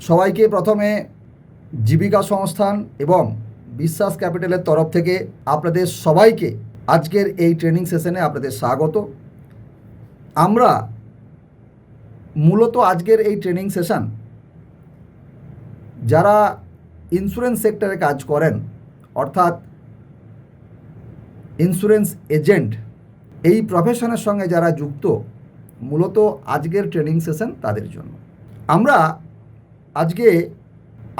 সবাইকে প্রথমে জীবিকা সংস্থান এবং বিশ্বাস ক্যাপিটালের তরফ থেকে আপনাদের সবাইকে আজকের এই ট্রেনিং সেশনে আপনাদের স্বাগত। আমরা মূলত আজকের এই ট্রেনিং সেশন যারা ইন্স্যুরেন্স সেক্টরে কাজ করেন, অর্থাৎ ইন্স্যুরেন্স এজেন্ট, এই প্রফেশনের সঙ্গে যারা যুক্ত, মূলত আজকের ট্রেনিং সেশন তাদের জন্য। আমরা আজকে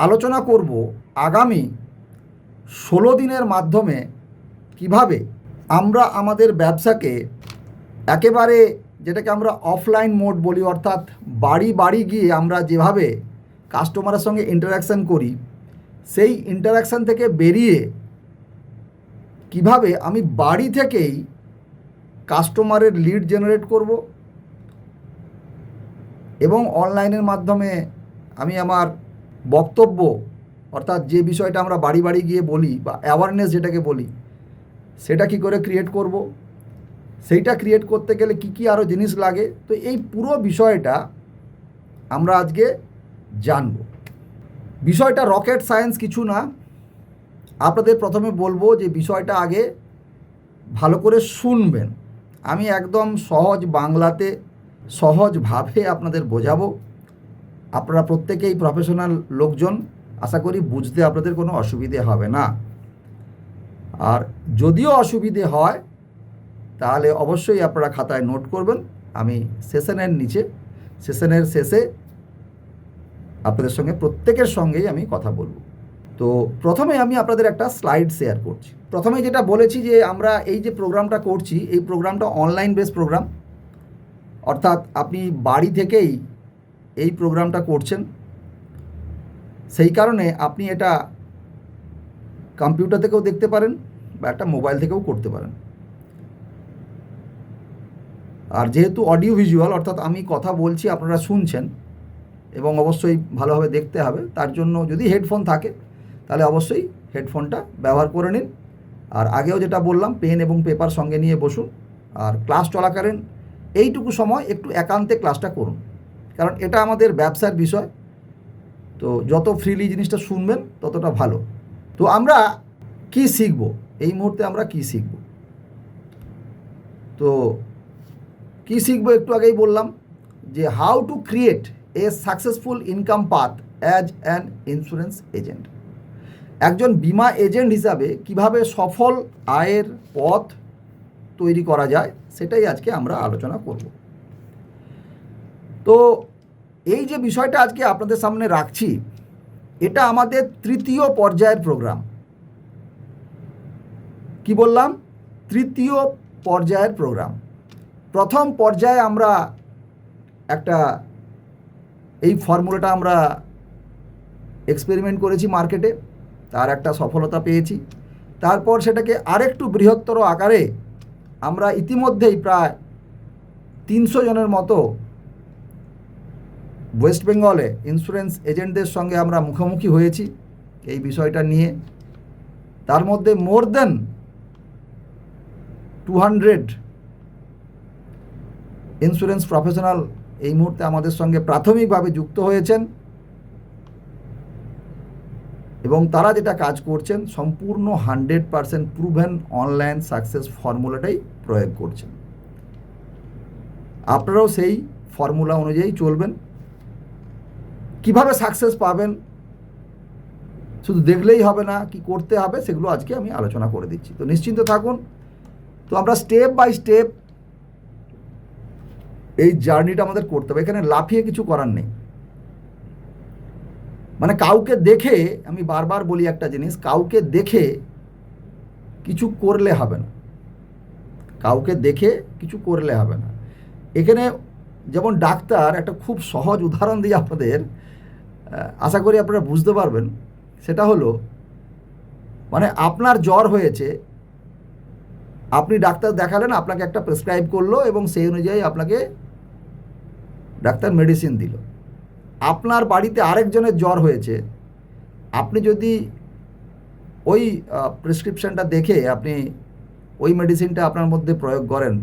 আলোচনা করব আগামী 16 দিনের মাধ্যমে কিভাবে আমরা আমাদের ব্যবসাকে একেবারে, যেটাকে আমরা অফলাইন মোড বলি, অর্থাৎ বাড়ি বাড়ি গিয়ে আমরা যেভাবে কাস্টমারের সঙ্গে ইন্টারাকশান করি, সেই ইন্টারাকশান থেকে বেরিয়ে কিভাবে আমি বাড়ি থেকেই কাস্টমারের লিড জেনারেট করব এবং অনলাইনের মাধ্যমে আমি আমার বক্তব্য, অর্থাৎ যে বিষয়টা আমরা বাড়ি বাড়ি গিয়ে বলি বা অ্যাওয়ারনেস যেটাকে বলি, সেটা কি করে ক্রিয়েট করব, সেইটা ক্রিয়েট করতে গেলে কি কি আরও জিনিস লাগে, তো এই পুরো বিষয়টা আমরা আজকে জানব। বিষয়টা রকেট সায়েন্স কিছু না। আপনাদের প্রথমে বলবো যে বিষয়টা আগে ভালো করে শুনবেন। আমি একদম সহজ বাংলাতে সহজভাবে আপনাদের বোঝাবো। আপনারা প্রত্যেকেই প্রফেশনাল লোকজন, আশা করি বুঝতে আপনাদের কোনো অসুবিধে হবে না। আর যদিও অসুবিধে হয় তাহলে অবশ্যই আপনারা খাতায় নোট করবেন। আমি সেশনের শেষে আপনাদের সঙ্গে প্রত্যেকের সঙ্গেই আমি কথা বলবো। তো প্রথমে আমি আপনাদের একটা স্লাইড শেয়ার করছি। প্রথমে যেটা বলেছি যে আমরা এই যে প্রোগ্রামটা করছি, এই প্রোগ্রামটা অনলাইন বেস প্রোগ্রাম, অর্থাৎ আপনি বাড়ি থেকেই এই প্রোগ্রামটা করছেন। সেই কারণে আপনি এটা কম্পিউটার থেকেও দেখতে পারেন বা একটা মোবাইল থেকেও করতে পারেন। আর যেহেতু অডিও ভিজুয়াল, অর্থাৎ আমি কথা বলছি আপনারা শুনছেন এবং অবশ্যই ভালোভাবে দেখতে হবে, তার জন্য যদি হেডফোন থাকে তাহলে অবশ্যই হেডফোনটা ব্যবহার করে নিন। আর আগেও যেটা বললাম, পেন এবং পেপার সঙ্গে নিয়ে বসুন। আর ক্লাস চলাকালীন এইটুকু সময় একটু একান্তে ক্লাসটা করুন, কারণ এটা আমাদের ব্যবসার বিষয়। তো যত ফ্রিলি জিনিসটা শুনবেন ততটা ভালো। তো আমরা কি শিখব এই মুহূর্তে, আমরা কি শিখব? তো কি শিখব একটু আগেই বললাম যে how to create a successful income path as an insurance agent. একজন বিমা এজেন্ট হিসাবে কিভাবে সফল আয়ের পথ তৈরি করা যায়, সেটাই আজকে আমরা আলোচনা করব। তো এই যে বিষয়টা আজকে আপনাদের সামনে রাখছি, এটা আমাদের তৃতীয় পর্যায়ের প্রোগ্রাম। কি বললাম? তৃতীয় পর্যায়ের প্রোগ্রাম। প্রথম পর্যায়ে আমরা এই ফর্মুলাটা আমরা এক্সপেরিমেন্ট করেছি মার্কেটে, তার একটা সফলতা পেয়েছি। তারপর সেটাকে আরেকটু বৃহত্তর আকারে আমরা ইতিমধ্যেই প্রায় 300 জনের মতো ওয়েস্ট বেঙ্গলে ইন্স্যুরেন্স এজেন্টদের সঙ্গে আমরা মুখোমুখি হয়েছি এই বিষয়টা নিয়ে। তার মধ্যে মোর দেন 200 ইন্স্যুরেন্স প্রফেশনাল এই মুহূর্তে আমাদের সঙ্গে প্রাথমিকভাবে যুক্ত হয়েছেন এবং তারা যেটা কাজ করছেন সম্পূর্ণ 100% প্রুভেন অনলাইন সাকসেস ফর্মুলাটাই প্রয়োগ করছেন। আপনারাও সেই ফর্মুলা অনুযায়ী চলবেন। কিভাবে সাকসেস পাবেন শুধু দেখলেই হবে না, কি করতে হবে সেগুলো আজকে আমি আলোচনা করে দিচ্ছি। তো নিশ্চিন্ত থাকুন। তো আমরা স্টেপ বাই স্টেপ এই জার্নিটা আমাদের করতে হবে। এখানে লাফিয়ে কিছু করার নেই। মানে কাউকে দেখে, আমি বারবার বলি একটা জিনিস, কাউকে দেখে কিছু করলে হবে না। কাউকে দেখে কিছু করলে হবে না। এখানে যেমন ডাক্তার, একটা খুব সহজ উদাহরণ দিয়ে আপনাদের, আশা করি আপনারা বুঝতে পারবেন। সেটা হলো, মানে আপনার জ্বর হয়েছে, আপনি ডাক্তার দেখালেন, আপনাকে একটা প্রেসক্রাইব করলো এবং সেই অনুযায়ী আপনাকে ডাক্তার মেডিসিন দিল। আপনার বাড়িতে আরেকজনের জ্বর হয়েছে, আপনি যদি ওই প্রেসক্রিপশানটা দেখে আপনি ওই মেডিসিনটা আপনার মধ্যে প্রয়োগ করেন,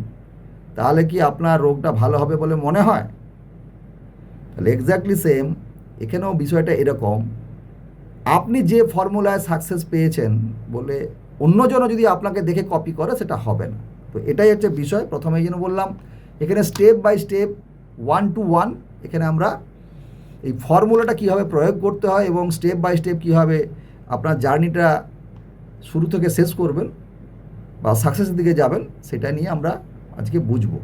তাহলে কি আপনার রোগটা ভালো হবে বলে মনে হয়? তাহলে এক্স্যাক্টলি সেম এখানেও বিষয়টা এরকম, আপনি যে ফর্মুলায় সাকসেস পেয়েছেন বলে অন্যজনও যদি আপনাকে দেখে কপি করে সেটা হবে না। তো এটাই হচ্ছে বিষয়। প্রথমে যেন বললাম এখানে স্টেপ বাই স্টেপ 1 to 1 এখানে আমরা এই ফর্মুলাটা কীভাবে প্রয়োগ করতে হয় এবং স্টেপ বাই স্টেপ কীভাবে আপনার জার্নিটা শুরু থেকে শেষ করবেন বা সাকসেসের দিকে যাবেন সেটা নিয়ে আমরা আজকে বুঝবো।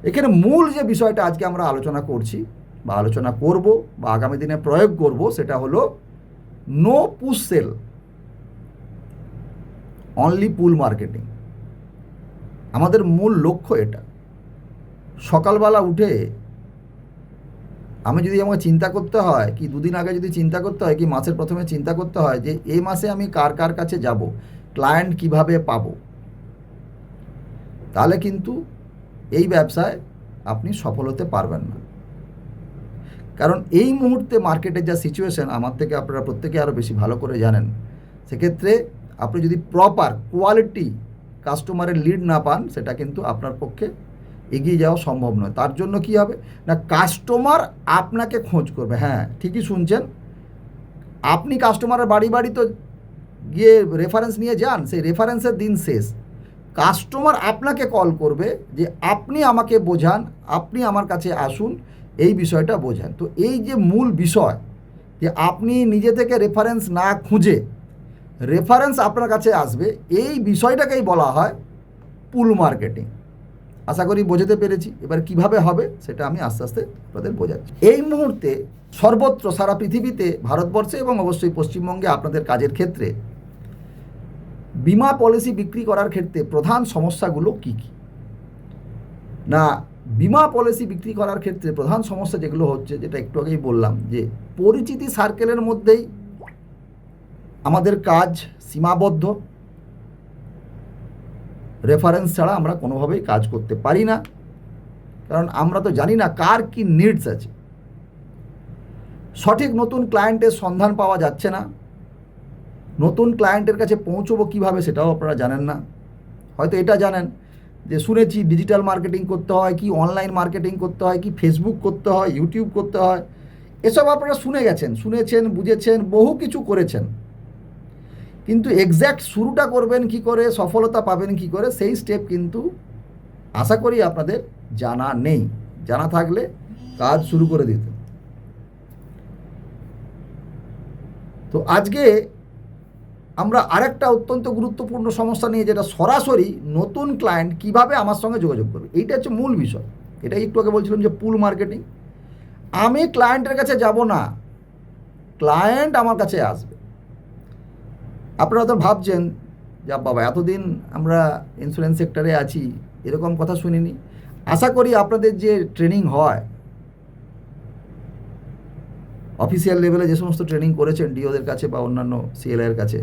এখানে মূল যে বিষয়টা আজকে আমরা আলোচনা করছি বা আলোচনা করব বা আগামী দিনে প্রয়োগ করব সেটা হলো নো পুশ সেল, অনলি পুল মার্কেটিং। আমাদের মূল লক্ষ্য এটা। সকালবেলা উঠে আমি যদি আমাকে চিন্তা করতে হয় কি 2 দিন আগে যদি চিন্তা করতে হয় কি মাসের প্রথমে চিন্তা করতে হয় যে এই মাসে আমি কার কার কাছে যাব, ক্লায়েন্ট কিভাবে পাবো, তাহলে কিন্তু এই ব্যবসায় আপনি সফল হতে পারবেন না। কারণ এই মুহূর্তে মার্কেটের যা সিচুয়েশন আমার থেকে আপনারা প্রত্যেকে আরও বেশি ভালো করে জানেন, সেক্ষেত্রে আপনি যদি প্রপার কোয়ালিটি কাস্টমারের লিড না পান সেটা কিন্তু আপনার পক্ষে এগিয়ে যাওয়া সম্ভব নয়। তার জন্য কি হবে না, কাস্টমার আপনাকে খোঁজ করবে। হ্যাঁ, ঠিকই শুনছেন, আপনি কাস্টমারের বাড়ি বাড়ি তো গিয়ে রেফারেন্স নিয়ে যান, সেই রেফারেন্সের দিন শেষ। কাস্টমার আপনাকে কল করবে যে আপনি আমাকে বোঝান, আপনি আমার কাছে আসুন, এই বিষয়টা বোঝান। তো এই যে মূল বিষয় যে আপনি নিজে থেকে রেফারেন্স না খুঁজে রেফারেন্স আপনার কাছে আসবে, এই বিষয়টাকেই বলা হয় পুল মার্কেটিং। আশা করি বোঝাতে পেরেছি। এবার কিভাবে হবে সেটা আমি আস্তে আস্তে আপনাদের বোঝাচ্ছি। এই মুহূর্তে সর্বত্র সারা পৃথিবীতে, ভারতবর্ষে এবং অবশ্যই পশ্চিমবঙ্গে আপনাদের কাজের ক্ষেত্রে বিমা পলিসি বিক্রি করার ক্ষেত্রে প্রধান সমস্যাগুলো কি কি না, বিমা পলিসি বিক্রি করার ক্ষেত্রে প্রধান সমস্যা যেগুলো হচ্ছে, যেটা একটু আগেই বললাম, যে পরিচিতি সার্কেলের মধ্যেই আমাদের কাজ সীমাবদ্ধ। রেফারেন্স ছাড়া আমরা কোনোভাবেই কাজ করতে পারি না, কারণ আমরা তো জানি না কার কি নিডস আছে। সঠিক নতুন ক্লায়েন্টের সন্ধান পাওয়া যাচ্ছে না, নতুন ক্লায়েন্টের কাছে পৌঁছবো কীভাবে সেটাও আপনারা জানেন না। হয়তো এটা জানেন যে শুনেছি ডিজিটাল মার্কেটিং করতে হয়, কি অনলাইন মার্কেটিং করতে হয়, কি ফেসবুক করতে হয়, ইউটিউব করতে হয়, এসব আপনারা শুনেছেন, বুঝেছেন, বহু কিছু করেছেন, কিন্তু এক্স্যাক্ট শুরুটা করবেন কি করে, সফলতা পাবেন কি করে, সেই স্টেপ কিন্তু আশা করি আপনাদের জানা নেই। জানা থাকলে কাজ শুরু করে দিতেন। তো আজকে আমরা আরেকটা অত্যন্ত গুরুত্বপূর্ণ সমস্যা নিয়ে, যেটা সরাসরি নতুন ক্লায়েন্ট কিভাবে আমার সঙ্গে যোগাযোগ করবে, এইটা হচ্ছে মূল বিষয়। এটাই একটু আগে বলছিলাম যে পুল মার্কেটিং। আমি ক্লায়েন্টের কাছে যাব না, ক্লায়েন্ট আমার কাছে আসবে। আপনারা তো ভাবছেন যে বাবা এতদিন আমরা ইন্স্যুরেন্স সেক্টরে আছি, এরকম কথা শুনিনি। আশা করি আপনাদের যে ট্রেনিং হয়, অফিসিয়াল লেভেলে যে সমস্ত ট্রেনিং করেছেন ডিওদের কাছে বা অন্যান্য সিএলআইয়ের কাছে,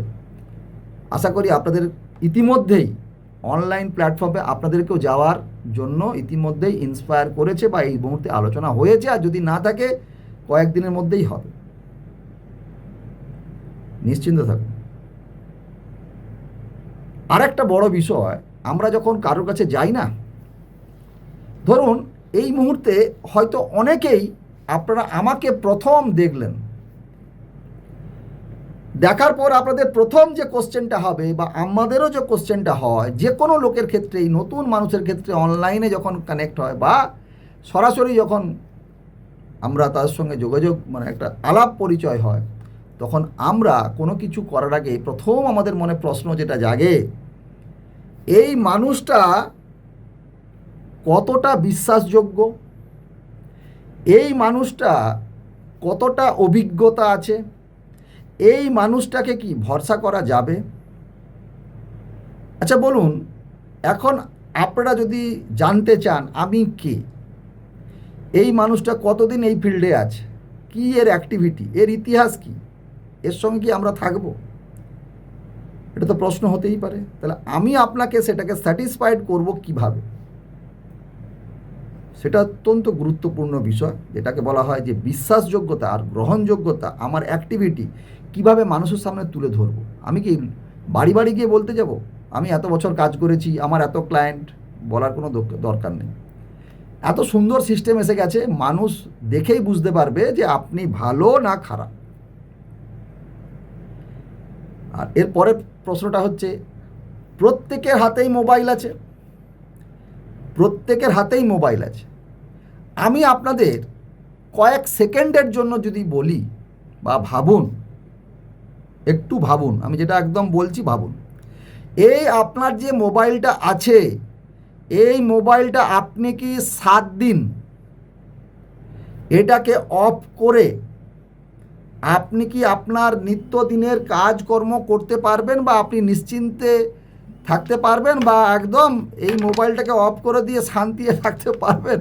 আশা করি আপনাদের ইতিমধ্যেই অনলাইন প্ল্যাটফর্মে আপনাদেরকেও যাওয়ার জন্য ইতিমধ্যেই ইন্সপায়ার করেছে বা এই মুহূর্তে আলোচনা হয়েছে। আর যদি না থাকে কয়েকদিনের মধ্যেই হবে, নিশ্চিন্ত থাকুন। আরেকটা বড় বিষয়, আমরা যখন কারোর কাছে যাই না, ধরুন এই মুহূর্তে হয়তো অনেকেই আপনারা আমাকে প্রথম দেখলেন, দেখার পর আপনাদের প্রথম যে কোশ্চেনটা হবে বা আমাদেরও যে কোশ্চেনটা হয় যে কোনো লোকের ক্ষেত্রেই, নতুন মানুষের ক্ষেত্রে অনলাইনে যখন কানেক্ট হয় বা সরাসরি যখন আমরা তার সঙ্গে যোগাযোগ মানে একটা আলাপ পরিচয় হয়, তখন আমরা কোনো কিছু করার আগে প্রথম আমাদের মনে প্রশ্ন যেটা জাগে, এই মানুষটা কতটা বিশ্বাসযোগ্য, এই মানুষটা কতটা অভিজ্ঞতা আছে, এই মানুষটাকে কি ভরসা করা যাবে। আচ্ছা বলুন, এখন আপনারা যদি জানতে চান আমি কে, এই মানুষটা কতদিন এই ফিল্ডে আছে, কি এর অ্যাক্টিভিটি, এর ইতিহাস কি, এর সঙ্গে কি আমরা থাকবো, এটা তো প্রশ্ন হতেই পারে। তাহলে আমি আপনাকে সেটাকে স্যাটিসফাইড করব কিভাবে, সেটা অত্যন্ত গুরুত্বপূর্ণ বিষয়, যেটাকে বলা হয় যে বিশ্বাসযোগ্যতা আর গ্রহণযোগ্যতা। আমার অ্যাক্টিভিটি কিভাবে মানুষের সামনে তুলে ধরবো। আমি কি বাড়ি বাড়ি গিয়ে বলতে যাব আমি এত বছর কাজ করেছি, আমার এত ক্লায়েন্ট, বলার কোনো দরকার নেই। এত সুন্দর সিস্টেম এসে গেছে, মানুষ দেখেই বুঝতে পারবে যে আপনি ভালো না খারাপ। আর এরপরে প্রশ্নটা হচ্ছে, প্রত্যেকের হাতেই মোবাইল আছে, প্রত্যেকের হাতেই মোবাইল আছে। আমি আপনাদের কয়েক সেকেন্ডের জন্য যদি বলি বা ভাবুন, একটু ভাবুন, আমি যেটা একদম বলছি ভাবুন, এই আপনার যে মোবাইলটা আছে, এই মোবাইলটা আপনি কি 7 দিন এটাকে অফ করে আপনি কি আপনার নিত্যদিনের কাজকর্ম করতে পারবেন, বা আপনি নিশ্চিন্তে থাকতে পারবেন, বা একদম এই মোবাইলটাকে অফ করে দিয়ে শান্তিতে থাকতে পারবেন?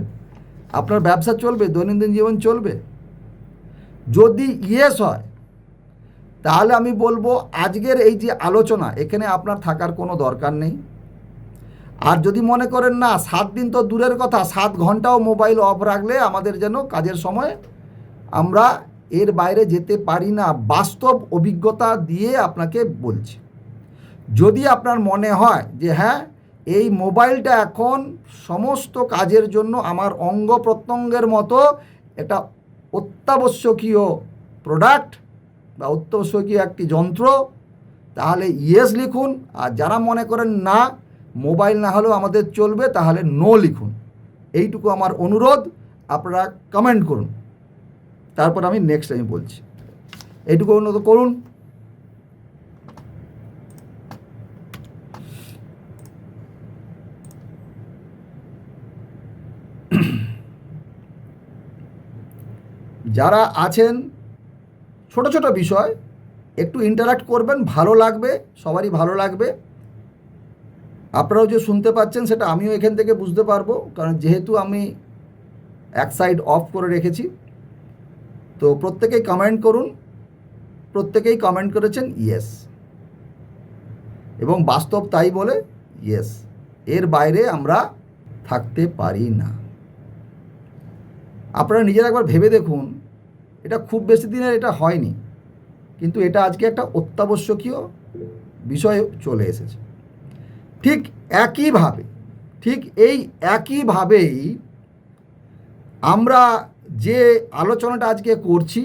আপনার ব্যবসা চলবে, দৈনন্দিন জীবন চলবে? যদি ইয়েস হয়, তাহলে আমি বলবো আজকের এই যে আলোচনা, এখানে আপনার থাকার কোনো দরকার নেই। আর যদি মনে করেন না, 7 দিন তো দূরের কথা, 7 ঘন্টাও মোবাইল অফ রাখলে আমাদের যেন কাজের সময় আমরা এর বাইরে যেতে পারি না, বাস্তব অভিজ্ঞতা দিয়ে আপনাকে বলছি। যদি আপনার মনে হয় যে হ্যাঁ, এই মোবাইলটা এখন সমস্ত কাজের জন্য আমার অঙ্গ প্রত্যঙ্গের মতো এটা অত্যাবশ্যকীয় প্রোডাক্ট বা অত্যাবশ্যকীয় একটি যন্ত্র, তাহলে ইয়েস লিখুন। আর যারা মনে করেন না, মোবাইল না হলেও আমাদের চলবে, তাহলে নো লিখুন। এইটুকু আমার অনুরোধ, আপনারা কমেন্ট করুন, তারপর আমি নেক্সট টাইম বলছি। এইটুকু অনুরোধ করুন। যারা আছেন, ছোট ছোট বিষয় একটু ইন্টারাক্ট করবেন, ভালো লাগবে, সবারই ভালো লাগবে। আপনারাও যে শুনতে পাচ্ছেন সেটা আমিও এখান থেকে বুঝতে পারবো, কারণ যেহেতু আমি এক সাইড অফ করে রেখেছি। তো প্রত্যেকেই কমেন্ট করুন, প্রত্যেকেই কমেন্ট করেছেন ইয়েস, এবং বাস্তব তাই বলে ইয়েস, এর বাইরে আমরা থাকতে পারি না। আপনারা নিজেরা একবার ভেবে দেখুন, এটা খুব বেশি দিনের এটা হয়নি, কিন্তু এটা আজকে একটা অত্যাবশ্যকীয় বিষয় চলে এসেছে। ঠিক একইভাবে, ঠিক এই একইভাবেই আমরা যে আলোচনাটা আজকে করছি,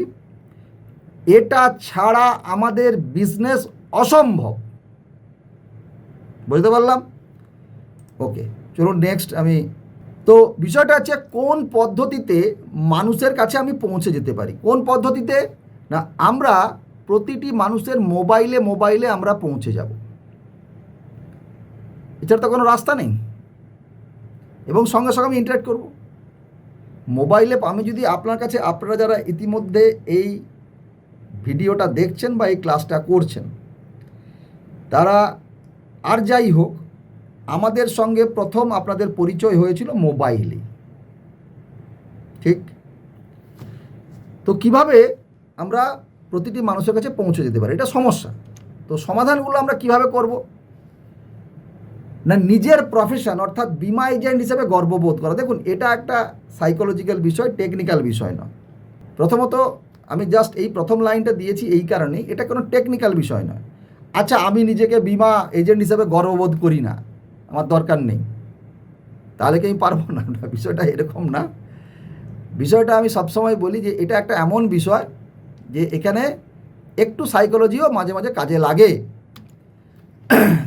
এটা ছাড়া আমাদের বিজনেস অসম্ভব। বুঝতে পারলাম? ওকে, চলুন নেক্সট। তো বিষয়টা হচ্ছে কোন পদ্ধতিতে মানুষের কাছে আমি পৌঁছে যেতে পারি। কোন পদ্ধতিতে? না, আমরা প্রতিটি মানুষের মোবাইলে মোবাইলে আমরা পৌঁছে যাব, এছাড়া তো কোনো রাস্তা নেই। এবং সঙ্গে সঙ্গে আমি ইন্টারেক্ট করব মোবাইলে। আমি যদি আপনার কাছে, আপনারা যারা ইতিমধ্যে এই ভিডিওটা দেখছেন বা এই ক্লাসটা করছেন, তারা আর যাই হোক, আমাদের সঙ্গে প্রথম আপনাদের পরিচয় হয়েছিল মোবাইলে, ঠিক? তো কিভাবে আমরা প্রতিটি মানুষের কাছে পৌঁছে যেতে পারি, এটা সমস্যা। তো সমাধানগুলো আমরা কিভাবে করব? না, নিজের প্রফেশন অর্থাৎ বীমা এজেন্ট হিসেবে গর্ববোধ করা। দেখুন, এটা একটা সাইকোলজিক্যাল বিষয়, টেকনিক্যাল বিষয় নয়। প্রথমত আমি জাস্ট এই প্রথম লাইনটা দিয়েছি এই কারণেই, এটা কোনো টেকনিক্যাল বিষয় নয়। আচ্ছা, আমি নিজেকে বীমা এজেন্ট হিসেবে গর্ববোধ করি না, আমার দরকার নেই, তাহলে কি আমি পারবো না? বিষয়টা এরকম না। বিষয়টা আমি সবসময় বলি যে এটা একটা এমন বিষয় যে এখানে একটু সাইকোলজিও মাঝে মাঝে কাজে লাগে।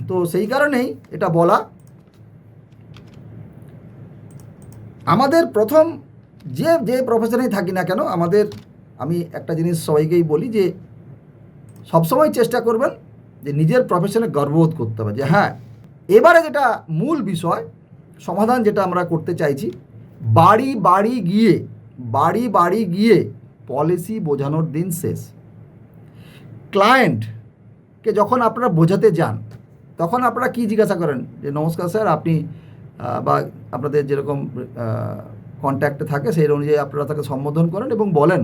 তো সেই কারণেই এটা বলা। আমাদের প্রথম যে প্রফেশনেই থাকি না কেন, আমি একটা জিনিস সবাইকেই বলি যে সবসময় চেষ্টা করবেন যে নিজের প্রফেশনে গর্ববোধ করতে হবে, যে হ্যাঁ, এবারে যেটা মূল বিষয় সমাধান যেটা আমরা করতে চাইছি, বাড়ি বাড়ি গিয়ে পলিসি বোঝানোর দিন শেষ। ক্লায়েন্টকে যখন আপনারা বোঝাতে যান, তখন আপনারা কি জিজ্ঞাসা করেন? যে নমস্কার স্যার, আপনি বা আপনাদের যেরকম কন্ট্যাক্টে থাকে সেই অনুযায়ী আপনারা তাকে সম্বোধন করেন এবং বলেন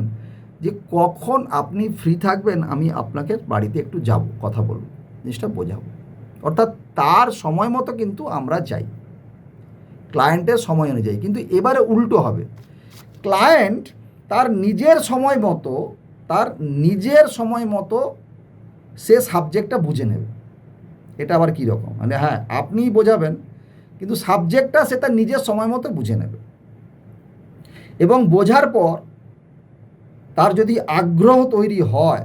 যে কখন আপনি ফ্রি থাকবেন, আমি আপনাকে বাড়িতে একটু যাব, কথা বলব, জিনিসটা বোঝাবো। অর্থাৎ তার সময় মতো কিন্তু আমরা যাই, ক্লায়েন্টের সময় অনুযায়ী। কিন্তু এবারে উল্টো হবে, ক্লায়েন্ট তার নিজের সময় মতো সে সাবজেক্টটা বুঝে নেবে। এটা আবার কী রকম? মানে হ্যাঁ, আপনিই বোঝাবেন, কিন্তু সাবজেক্টটা সে তার নিজের সময় মতো বুঝে নেবে। এবং বোঝার পর তার যদি আগ্রহ তৈরি হয়,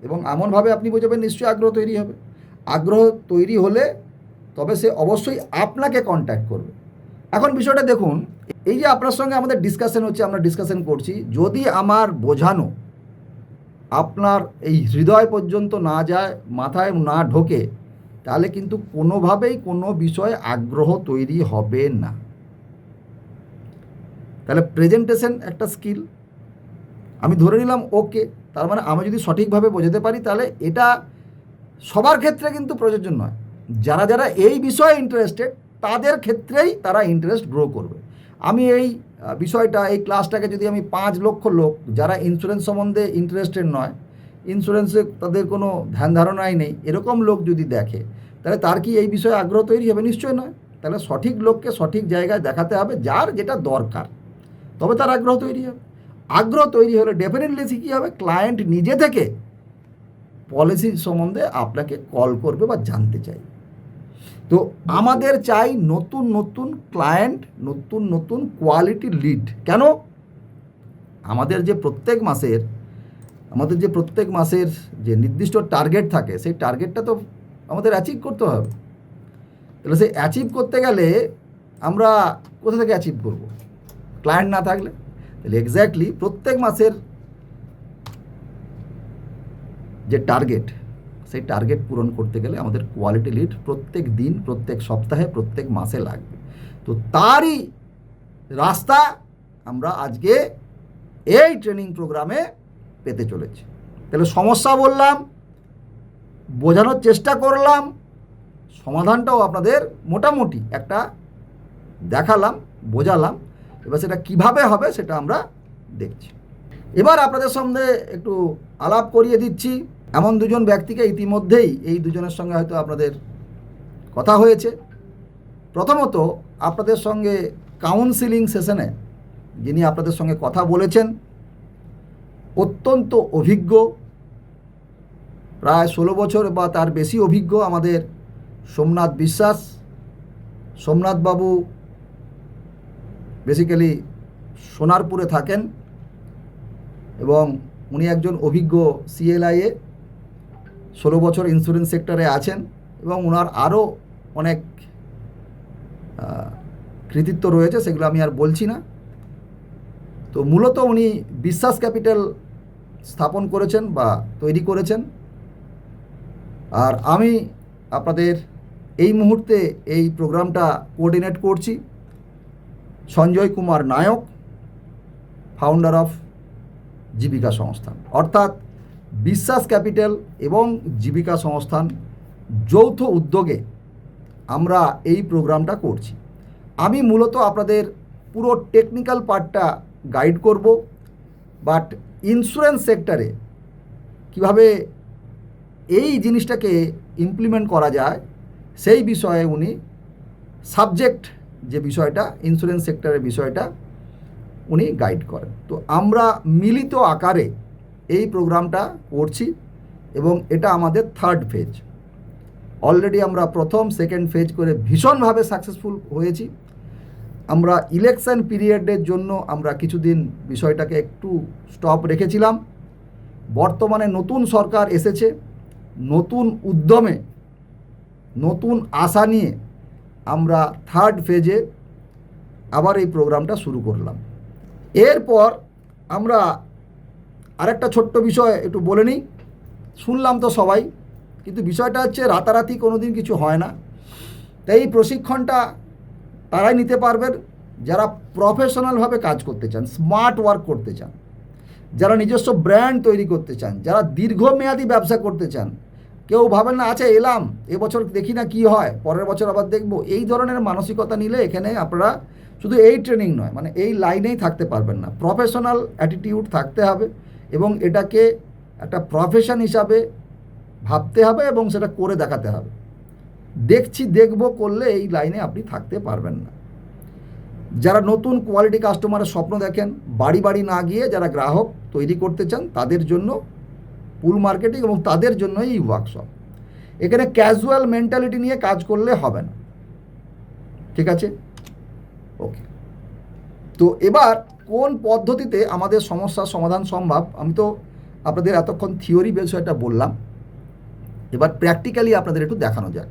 এবং এমনভাবে আপনি বোঝাবেন নিশ্চয়ই আগ্রহ তৈরি হবে, আগ্রহ তৈরি হলে তবে সে অবশ্যই আপনাকে কন্ট্যাক্ট করবে। এখন বিষয়টা দেখুন, এই যে আপনার সঙ্গে আমাদের ডিসকাশন হচ্ছে, আমরা ডিসকাশন করছি, যদি আমার বোঝানো আপনার এই হৃদয় পর্যন্ত না যায়, মাথায় না ঢোকে, তাহলে কিন্তু কোনোভাবেই কোনো বিষয়ে আগ্রহ তৈরি হবে না। তাহলে প্রেজেন্টেশন একটা স্কিল, আমি ধরে নিলাম ওকে, তার মানে আমি যদি সঠিকভাবে বোঝাতে পারি, তাহলে এটা সবার ক্ষেত্রে কিন্তু প্রযোজ্য নয়। যারা যারা এই বিষয়ে ইন্টারেস্টেড তাদের ক্ষেত্রেই তারা ইন্টারেস্ট গ্রো করবে। আমি এই বিষয়টা, এই ক্লাসটাকে যদি আমি 5 লক্ষ লোক যারা ইন্স্যুরেন্স সম্বন্ধে ইন্টারেস্টেড নয়, ইন্স্যুরেন্সে তাদের কোনো ধ্যান ধারণাই নেই, এরকম লোক যদি দেখে, তাহলে তার কি এই বিষয়ে আগ্রহ তৈরি হবে? নিশ্চয় নয়। তাহলে সঠিক লোককে সঠিক জায়গায় দেখাতে হবে, যার যেটা দরকার, তবে তার আগ্রহ তৈরি হবে। আগ্রহ তৈরি হলে ডেফিনেটলি কী হবে, ক্লায়েন্ট নিজে থেকে পলিসি সম্বন্ধে আপনাকে কল করবে বা জানতে চাই। তো আমাদের চাই নতুন নতুন ক্লায়েন্ট, নতুন নতুন কোয়ালিটি লিড। কেন? আমাদের যে প্রত্যেক মাসের যে নির্দিষ্ট টার্গেট থাকে, সেই টার্গেটটা তো আমাদের অ্যাচিভ করতে হবে। তাহলে সেই অ্যাচিভ করতে গেলে আমরা কোথা থেকে অ্যাচিভ করব? ক্লায়েন্ট না থাকলে। তাহলে এক্স্যাক্টলি প্রত্যেক মাসের যে টার্গেট, সেই টার্গেট পূরণ করতে গেলে আমাদের কোয়ালিটি লিড প্রত্যেক দিন, প্রত্যেক সপ্তাহে, প্রত্যেক মাসে লাগবে। তো তারই রাস্তা আমরা আজকে এই ট্রেনিং প্রোগ্রামে পেতে চলেছি। তাহলে সমস্যা বললাম, বোঝানোর চেষ্টা করলাম, সমাধানটাও আপনাদের মোটামুটি একটা দেখালাম, বোঝালাম। এবার সেটা কিভাবে হবে সেটা আমরা দেখছি। এবার আপনাদের সঙ্গে একটু আলাপ করিয়ে দিচ্ছি এমন দুজন ব্যক্তিকে। ইতিমধ্যেই এই দুজনের সঙ্গে হয়তো আপনাদের কথা হয়েছে। প্রথমত আপনাদের সঙ্গে কাউন্সিলিং সেশনে যিনি আপনাদের সঙ্গে কথা বলেছেন, অত্যন্ত অভিজ্ঞ, প্রায় 16 বছর বা তার বেশি অভিজ্ঞ আমাদের সোমনাথ বিশ্বাস। সোমনাথবাবু বেসিক্যালি সোনারপুরে থাকেন এবং উনি একজন অভিজ্ঞ CLIA, 16 বছর ইন্স্যুরেন্স সেক্টরে আছেন এবং ওনার আরও অনেক কৃতিত্ব রয়েছে, সেগুলো আমি আর বলছি না। তো মূলত উনি বিশ্বাস ক্যাপিটাল স্থাপন করেছেন বা তৈরি করেছেন। আর আমি আপনাদের এই মুহূর্তে এই প্রোগ্রামটা কোঅর্ডিনেট করছি। সঞ্জয় কুমার নায়ক, ফাউন্ডার অফ জীবিকা সংস্থান, অর্থাৎ বিশ্বাস ক্যাপিটাল এবং জীবিকা সংস্থান যৌথ উদ্যোগে আমরা এই প্রোগ্রামটা করছি। আমি মূলত আপনাদের পুরো টেকনিক্যাল পার্টটা গাইড করব, বাট ইন্স্যুরেন্স সেক্টরে কিভাবে এই জিনিসটাকে ইমপ্লিমেন্ট করা যায় সেই বিষয়ে উনি সাবজেক্ট যে বিষয়টা, ইন্স্যুরেন্স সেক্টরের বিষয়টা উনি গাইড করেন। তো আমরা মিলিত আকারে এই প্রোগ্রামটা করছি এবং এটা আমাদের 3rd ফেজ। অলরেডি আমরা প্রথম, সেকেন্ড ফেজ করে ভীষণভাবে সাকসেসফুল হয়েছি। আমরা ইলেকশন পিরিয়ডের জন্য আমরা কিছুদিন বিষয়টাকে একটু স্টপ রেখেছিলাম। বর্তমানে নতুন সরকার এসেছে, নতুন উদ্যমে, নতুন আশা নিয়ে আমরা 3rd ফেজে আবার এই প্রোগ্রামটা শুরু করলাম। এরপর আমরা আরেকটা ছোট্ট বিষয় একটু বলে নিই। শুনলাম তো সবাই, কিন্তু বিষয়টা হচ্ছে রাতারাতি কোনো দিন কিছু হয় না। তাই এই প্রশিক্ষণটা তারাই নিতে পারবেন যারা প্রফেশনালভাবে কাজ করতে চান, স্মার্ট ওয়ার্ক করতে চান, যারা নিজস্ব ব্র্যান্ড তৈরি করতে চান, যারা দীর্ঘমেয়াদী ব্যবসা করতে চান। কেউ ভাবেন না আচ্ছা এলাম, এবছর দেখি না কি হয়, পরের বছর আবার দেখব, এই ধরনের মানসিকতা নিলে এখানে আপনারা শুধু এই ট্রেনিং নয়, মানে এই লাইনেই থাকতে পারবেন না। প্রফেশনাল অ্যাটিটিউড থাকতে হবে এবং এটাকে একটা প্রফেশন হিসাবে ভাবতে হবে এবং সেটা করে দেখাতে হবে। দেখছি দেখব করলে এই লাইনে আপনি থাকতে পারবেন না। যারা নতুন কোয়ালিটি কাস্টমারের স্বপ্ন দেখেন, বাড়ি বাড়ি না গিয়ে যারা গ্রাহক তৈরি করতে চান, তাদের জন্য পুল মার্কেটিং এবং তাদের জন্য এই ওয়ার্কশপ। এখানে ক্যাজুয়াল মেন্টালিটি নিয়ে কাজ করলে হবে না, ঠিক আছে? ওকে। তো এবার কোন পদ্ধতিতে আমাদের সমস্যার সমাধান সম্ভব। আমি তো আপনাদের এতক্ষণ থিওরি বিষয়টা বললাম, এবার প্র্যাকটিক্যালি আপনাদের একটু দেখানো যাক।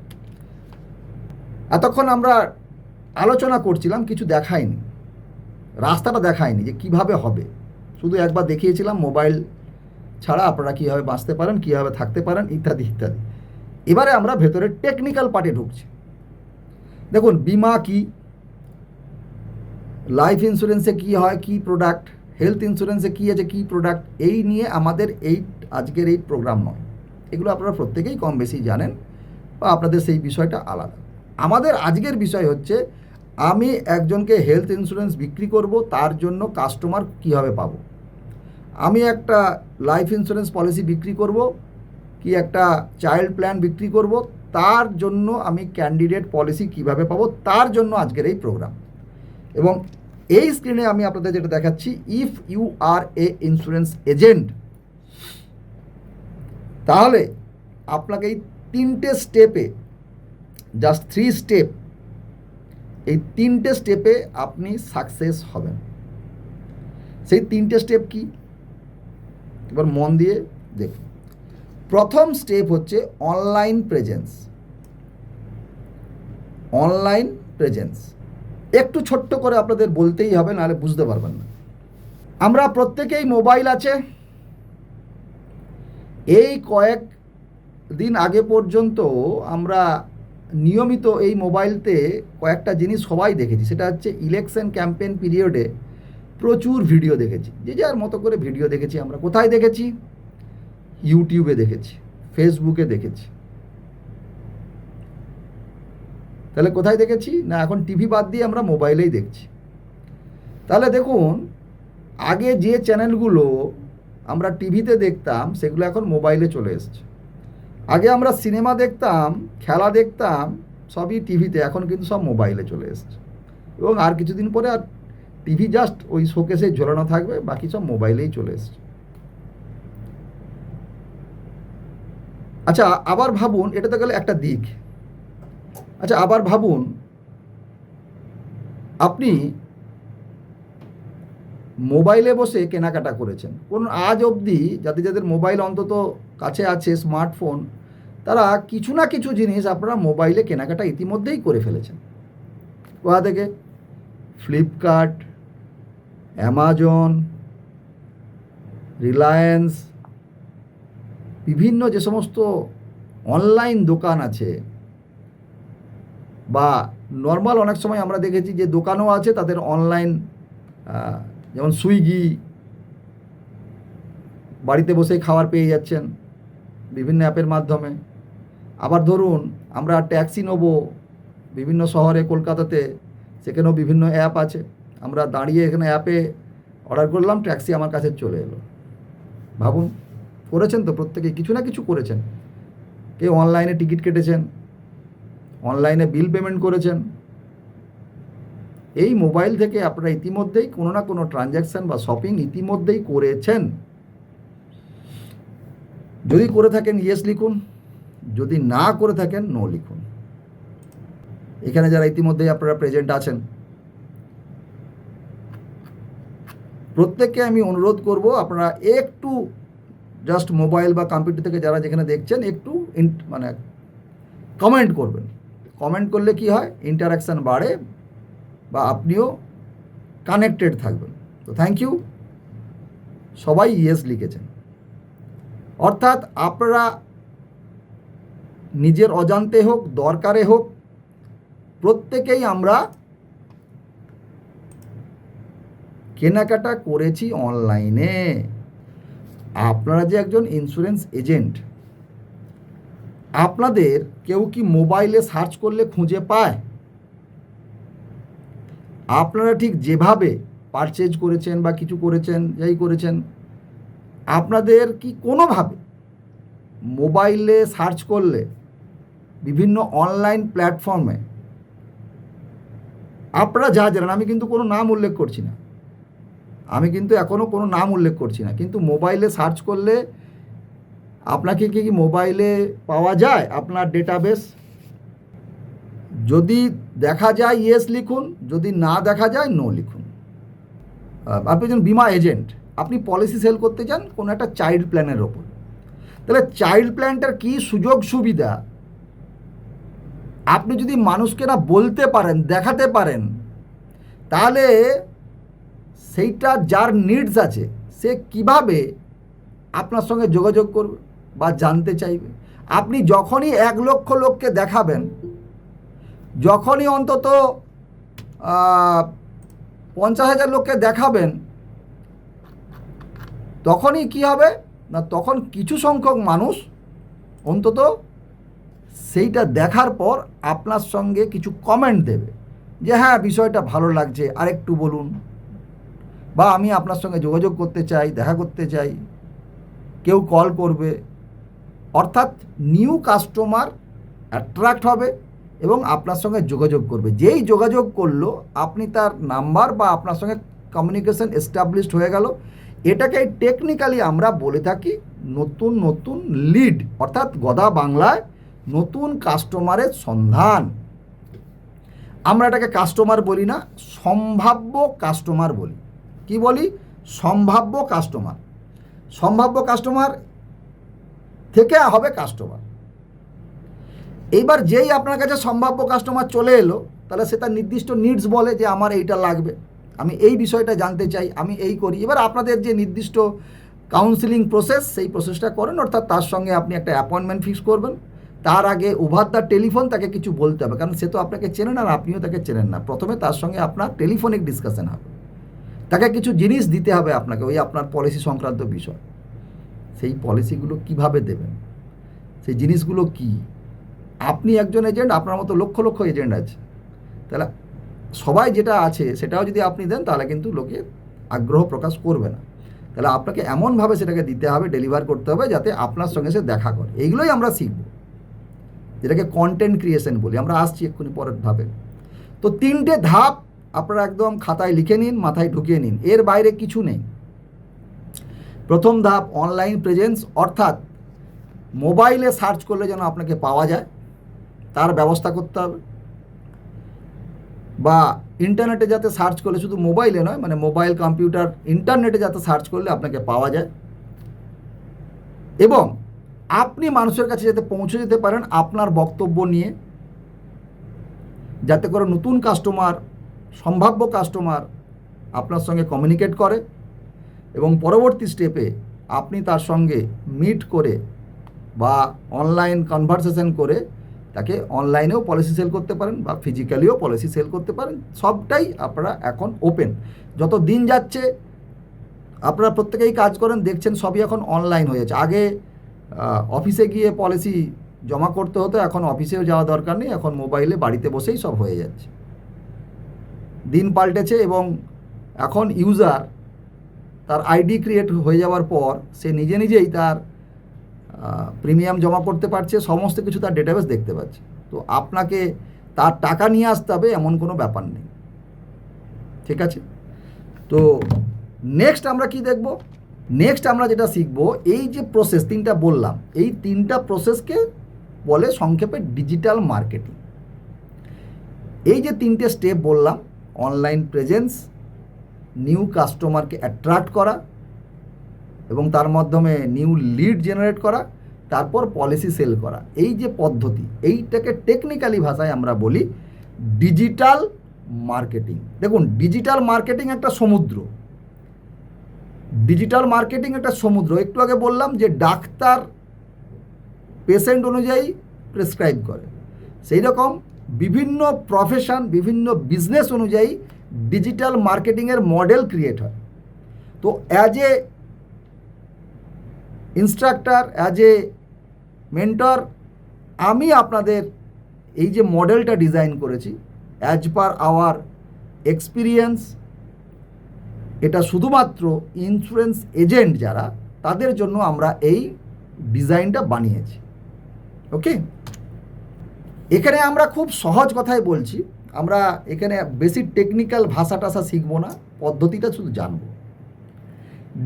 এতক্ষণ আমরা আলোচনা করছিলাম, কিছু দেখাইনি, রাস্তাটা দেখায়নি যে কিভাবে হবে, শুধু একবার দেখিয়েছিলাম মোবাইল ছাড়া আপনারা কীভাবে বাঁচতে পারেন, কীভাবে থাকতে পারেন, ইত্যাদি ইত্যাদি। এবারে আমরা ভেতরে টেকনিক্যাল পার্টে ঢুকছি। দেখুন, বিমা কি, লাইফ ইন্স্যুরেন্সে কি হয়, কি প্রোডাক্ট, হেলথ ইন্স্যুরেন্সে কী আছে, কী প্রোডাক্ট, এই নিয়ে আমাদের আজকের এই প্রোগ্রাম নয়। এগুলো আপনারা প্রত্যেকেই কম বেশি জানেন বা আপনাদের সেই বিষয়টা আলাদা। আমাদের আজকের বিষয় হচ্ছে আমি একজনকে হেলথ ইন্স্যুরেন্স বিক্রি করব, তার জন্য কাস্টমার কীভাবে পাবো। আমি একটা লাইফ ইন্স্যুরেন্স পলিসি বিক্রি করব, কি একটা চাইল্ড প্ল্যান বিক্রি করব, তার জন্য আমি ক্যান্ডিডেট পলিসি কিভাবে পাবো, তার জন্য আজকের এই প্রোগ্রাম। এবং এই স্ক্রিনে আমি আপনাদের যেটা দেখাচ্ছি, if you are a insurance agent, তাহলে আপনাকে এই 3টে স্টেপে, জাস্ট 3 স্টেপ, এই 3টে স্টেপে আপনি সাকসেস হবেন। সেই 3টে স্টেপ কি, এবার মন দিয়ে দেখুন। প্রথম স্টেপ হচ্ছে অনলাইন প্রেজেন্স। অনলাইন প্রেজেন্স একটু ছোট্ট করে আপনাদের বলতেই হবে, নাহলে বুঝতে পারবেন না। আমরা প্রত্যেকেই মোবাইল আছে। এই কয়েক দিন আগে পর্যন্ত আমরা নিয়মিত এই মোবাইলতে কয়েকটা জিনিস সবাই দেখেছি, সেটা হচ্ছে ইলেকশন ক্যাম্পেইন পিরিয়ডে প্রচুর ভিডিও দেখেছি, যে যার মতো করে ভিডিও দেখেছি। আমরা কোথায় দেখেছি? ইউটিউবে দেখেছি, ফেসবুকে দেখেছি। তাহলে কোথায় দেখেছি? না, এখন টিভি বাদ দিয়ে আমরা মোবাইলেই দেখছি। তাহলে দেখুন, আগে যে চ্যানেলগুলো আমরা টিভিতে দেখতাম সেগুলো এখন মোবাইলে চলে এসেছে। আগে আমরা সিনেমা দেখতাম, খেলা দেখতাম, সবই টিভিতে, এখন কিন্তু সব মোবাইলে চলে এসেছে। এবং আর কিছুদিন পরে আর টিভি জাস্ট ওই শোকেসে ঝোলানো থাকবে, বাকি সব মোবাইলেই চলে এসেছে। আচ্ছা, আবার ভাবুন, এটা তো গেল একটা দিক। আচ্ছা, আবার ভাবুন, আপনি মোবাইলে বসে কেনাকাটা করেছেন। কোন আজ অবধি যাদের মোবাইল অন্তত কাছে আছে, স্মার্টফোন, তারা কিছু না কিছু জিনিস আপনারা মোবাইলে কেনাকাটা ইতিমধ্যেই করে ফেলেছেন। কোথা থেকে? ফ্লিপকার্ট, অ্যামাজন, রিলায়েন্স, বিভিন্ন যে সমস্ত অনলাইন দোকান আছে, বা নর্মাল অনেক সময় আমরা দেখেছি যে দোকানও আছে তাদের অনলাইন, যেমন সুইগি, বাড়িতে বসেই খাবার পেয়ে যাচ্ছেন বিভিন্ন অ্যাপের মাধ্যমে। আবার ধরুন, আমরা ট্যাক্সি নেব বিভিন্ন শহরে, কলকাতাতে, সেখানেও বিভিন্ন অ্যাপ আছে। আমরা দাঁড়িয়ে এখানে অ্যাপে অর্ডার করলাম, ট্যাক্সি আমার কাছে চলে এলো। ভাবুন, করেছেন তো প্রত্যেকেই, কিছু না কিছু করেছেন। কেউ অনলাইনে টিকিট কেটেছেন, অনলাইনে বিল পেমেন্ট করেছেন। এই মোবাইল থেকে আপনারা ইতিমধ্যেই কোনো না কোনো ট্রানজ্যাকশান বা শপিং ইতিমধ্যেই করেছেন। যদি করে থাকেন ইয়েস লিখুন, যদি না করে থাকেন নো লিখুন। এখানে যারা ইতিমধ্যেই আপনারা প্রেজেন্ট আছেন, প্রত্যেককে আমি অনুরোধ করব, আপনারা একটু জাস্ট মোবাইল বা কম্পিউটার থেকে যারা যেখানে দেখছেন, একটু মানে কমেন্ট করবেন। কমেন্ট করলে কি হয়, ইন্টারাকশান বাড়ে বা আপনিও কানেক্টেড থাকবেন। তো থ্যাংক ইউ, সবাই ইয়েস লিখেছেন। অর্থাৎ আপনারা নিজের অজান্তে হোক, দরকারে হোক, প্রত্যেকেই আমরা কেনাকাটা করেছি অনলাইনে। আপনারা যে একজন ইন্স্যুরেন্স এজেন্ট, আপনাদের কেউ কি মোবাইলে সার্চ করলে খুঁজে পায়? আপনারা ঠিক যেভাবে পারচেজ করেছেন বা কিছু করেছেন, যাই করেছেন, আপনাদের কি কোনোভাবে মোবাইলে সার্চ করলে বিভিন্ন অনলাইন প্ল্যাটফর্মে আপনারা যা জানেন, আমি কিন্তু কোনো নাম উল্লেখ করছি না, আমি কিন্তু এখনও কোনো নাম উল্লেখ করছি না, কিন্তু মোবাইলে সার্চ করলে আপনাকে কি মোবাইলে পাওয়া যায় আপনার ডেটাবেস? যদি দেখা যায় ইয়েস লিখুন, যদি না দেখা যায় নো লিখুন। আপনি একজন বিমা এজেন্ট, আপনি পলিসি সেল করতে চান কোনো একটা চাইল্ড প্ল্যানের ওপর, তাহলে চাইল্ড প্ল্যানটার কী সুযোগ সুবিধা আপনি যদি মানুষকে না বলতে পারেন, দেখাতে পারেন, তাহলে সেইটা যার নিডস আছে সে কিভাবে আপনার সঙ্গে যোগাযোগ করবে বা জানতে চাইবে। আপনি যখনই 1,00,000 লোককে দেখাবেন, যখনই অন্তত 50,000 লোককে দেখাবেন, তখনই কি হবে না, তখন কিছু সংখ্যক মানুষ অন্তত সেইটা দেখার পর আপনার সঙ্গে কিছু কমেন্ট দেবে যে হ্যাঁ বিষয়টা ভালো লাগছে, আরেকটু বলুন, বা আমি আপনার সঙ্গে যোগাযোগ করতে চাই, দেখা করতে চাই, কেউ কল করবে। অর্থাৎ নিউ কাস্টমার অ্যাট্রাক্ট হবে এবং আপনার সঙ্গে যোগাযোগ করবে। যেই যোগাযোগ করলো আপনি তার নাম্বার বা আপনার সঙ্গে কমিউনিকেশন এস্টাবলিশড হয়ে গেল। এটাকে টেকনিক্যালি আমরা বলে থাকি নতুন নতুন লিড, অর্থাৎ গদা বাংলায় নতুন কাস্টমারের সন্ধান। আমরা এটাকে কাস্টমার বলি না, সম্ভাব্য কাস্টমার বলি। কি বলি? সম্ভাব্য কাস্টমার। সম্ভাব্য কাস্টমার থেকে হবে কাস্টমার। এইবার যেই আপনার কাছে সম্ভাব্য কাস্টমার চলে এলো, তাহলে সে তার নির্দিষ্ট নিডস বলে যে আমার এইটা লাগবে, আমি এই বিষয়টা জানতে চাই, আমি এই করি। এবার আপনাদের যে নির্দিষ্ট কাউন্সিলিং প্রসেস, সেই প্রসেসটা করেন, অর্থাৎ তার সঙ্গে আপনি একটা অ্যাপয়েন্টমেন্ট ফিক্স করবেন। তার আগে ওভার দ্য টেলিফোন তাকে কিছু বলতে হবে, কারণ সে তো আপনাকে চেনেন আর আপনিও তাকে চেনেন না। প্রথমে তার সঙ্গে আপনার টেলিফোনিক ডিসকাশন হবে, তাকে কিছু জিনিস দিতে হবে আপনাকে, ওই আপনার পলিসি সংক্রান্ত বিষয়। সেই পলিসিগুলো কিভাবে দেবেন, সেই জিনিসগুলো কি। আপনি একজন এজেন্ট, আপনার মতো লক্ষ লক্ষ এজেন্ট আছে, তাহলে সবাই যেটা আছে সেটাও যদি আপনি দেন তাহলে কিন্তু লোকে আগ্রহ প্রকাশ করবে না। তাহলে আপনাকে এমনভাবে সেটাকে দিতে হবে, ডেলিভার করতে হবে যাতে আপনার সঙ্গে সে দেখা করে। এইগুলোই আমরা শিখব, যেটাকে কন্টেন্ট ক্রিয়েশন বলি। আমরা আসছি এক্ষুনি পরের ধাপে। তো 3টে ধাপ আপনারা একদম খাতায় লিখে নিন, মাথায় ঢুকিয়ে নিন, এর বাইরে কিছু নেই। প্রথম ধাপ অনলাইন প্রেজেন্স, অর্থাৎ মোবাইলে সার্চ করলে যেন আপনাকে পাওয়া যায় তার ব্যবস্থা করতে হবে, বা ইন্টারনেটে যাতে সার্চ করলে, শুধু মোবাইলে নয়, মানে মোবাইল, কম্পিউটার, ইন্টারনেটে যাতে সার্চ করলে আপনাকে পাওয়া যায়, এবং আপনি মানুষের কাছে যাতে পৌঁছে যেতে পারেন আপনার বক্তব্য নিয়ে, যাতে করে নতুন কাস্টমার, সম্ভাব্য কাস্টমার আপনার সঙ্গে কমিউনিকেট করে এবং পরবর্তী স্টেপে আপনি তার সঙ্গে মিট করে বা অনলাইন কনভারসেশন করে তাকে অনলাইনেও পলিসি সেল করতে পারেন বা ফিজিক্যালিও পলিসি সেল করতে পারেন। সবটাই আপনারা এখন ওপেন। যত দিন যাচ্ছে আপনারা প্রত্যেকেই কাজ করেন, দেখছেন সবই এখন অনলাইন হয়ে যাচ্ছে। আগে অফিসে গিয়ে পলিসি জমা করতে হতো, এখন অফিসেও যাওয়া দরকার নেই, এখন মোবাইলে বাড়িতে বসেই সব হয়ে যাচ্ছে। দিন পাল্টেছে এবং এখন ইউজার তার আইডি ক্রিয়েট হয়ে যাওয়ার পর সে নিজে নিজেই তার প্রিমিয়াম জমা করতে পারছে, সমস্ত কিছু তার ডেটাবেস দেখতে পাচ্ছে। তো আপনাকে তার টাকা নিয়ে আসতে হবে এমন কোনো ব্যাপার নেই। ঠিক আছে? তো নেক্সট আমরা কি দেখব? নেক্সট আমরা যেটা শিখব, এই যে প্রসেস 3টা বললাম, এই 3টা প্রসেসকে বলে সংক্ষেপে ডিজিটাল মার্কেটিং। এই যে 3টে স্টেপ বললাম, অনলাইন প্রেজেন্স, নিউ কাস্টমারকে অ্যাট্রাক্ট করা এবং তার মাধ্যমে নিউ লিড জেনারেট করা, তারপর পলিসি সেল করা, এই যে পদ্ধতি, এইটাকে টেকনিক্যালি ভাষায় আমরা বলি ডিজিটাল মার্কেটিং। দেখুন, ডিজিটাল মার্কেটিং একটা সমুদ্র। ডিজিটাল মার্কেটিং একটা সমুদ্র। একটু আগে বললাম যে ডাক্তার পেশেন্ট অনুযায়ী প্রেসক্রাইব করে, সেই রকম বিভিন্ন প্রফেশন, বিভিন্ন বিজনেস অনুযায়ী ডিজিটাল মার্কেটিংয়ের মডেল ক্রিয়েট হয়। তো as a instructor, as a mentor, আমি আপনাদের এই যে মডেলটা ডিজাইন করেছি অ্যাজ পার আওয়ার এক্সপিরিয়েন্স, এটা শুধুমাত্র ইন্স্যুরেন্স এজেন্ট যারা, তাদের জন্য আমরা এই ডিজাইনটা বানিয়েছি। ওকে, এখানে আমরা খুব সহজ কথায় বলছি, আমরা এখানে বেশি টেকনিক্যাল ভাষা টাষা শিখবো না, পদ্ধতিটা শুধু জানবো।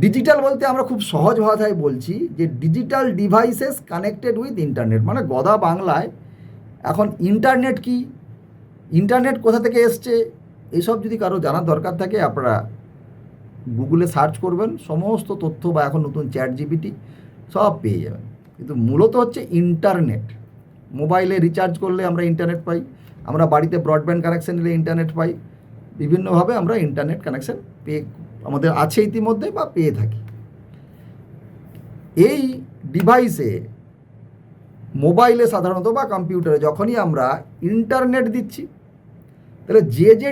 ডিজিটাল বলতে আমরা খুব সহজ ভাষায় বলছি যে digital devices connected with internet, মানে গদা বাংলায় এখন ইন্টারনেট কি, ইন্টারনেট কোথা থেকে এসছে, এসব যদি কারো জানার দরকার থাকে আপনারা গুগলে সার্চ করবেন, সমস্ত তথ্য বা এখন নতুন চ্যাট জিপিটি সব পেয়ে যাবেন। কিন্তু মূলত হচ্ছে ইন্টারনেট। মোবাইলে রিচার্জ করলে আমরা ইন্টারনেট পাই, আমরা বাড়িতে ব্রডব্যান্ড কানেকশান নিলে ইন্টারনেট পাই, বিভিন্নভাবে আমরা ইন্টারনেট কানেকশান পেয়ে আমাদের আছে ইতিমধ্যে বা পেয়ে থাকি। এই ডিভাইসে, মোবাইলে সাধারণত বা কম্পিউটারে যখনই আমরা ইন্টারনেট দিচ্ছি, তাহলে যে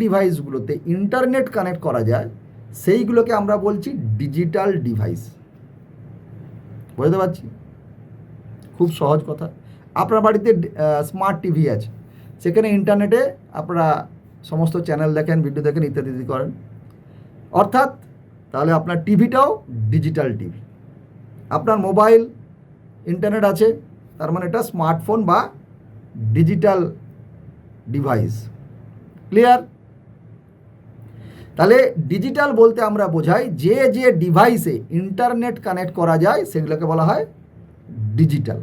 ডিভাইসগুলোতে ইন্টারনেট কানেক্ট করা যায় সেইগুলোকে আমরা বলছি ডিজিটাল ডিভাইস। বুঝতে পারছি? খুব সহজ কথা। আপনার বাড়িতে স্মার্ট টিভি আছে, সেখানে ইন্টারনেটে আপনারা সমস্ত চ্যানেল দেখেন, ভিডিও দেখেন, ইত্যাদি ইত্যাদি করেন। অর্থাৎ তাহলে আপনার টিভিটাও ডিজিটাল টিভি। আপনার মোবাইল ইন্টারনেট আছে, তার মানে এটা স্মার্টফোন বা ডিজিটাল ডিভাইস। ক্লিয়ার? তাহলে ডিজিটাল বলতে আমরা বোঝাই যে ডিভাইসে ইন্টারনেট কানেক্ট করা যায় সেগুলোকে বলা হয় ডিজিটাল।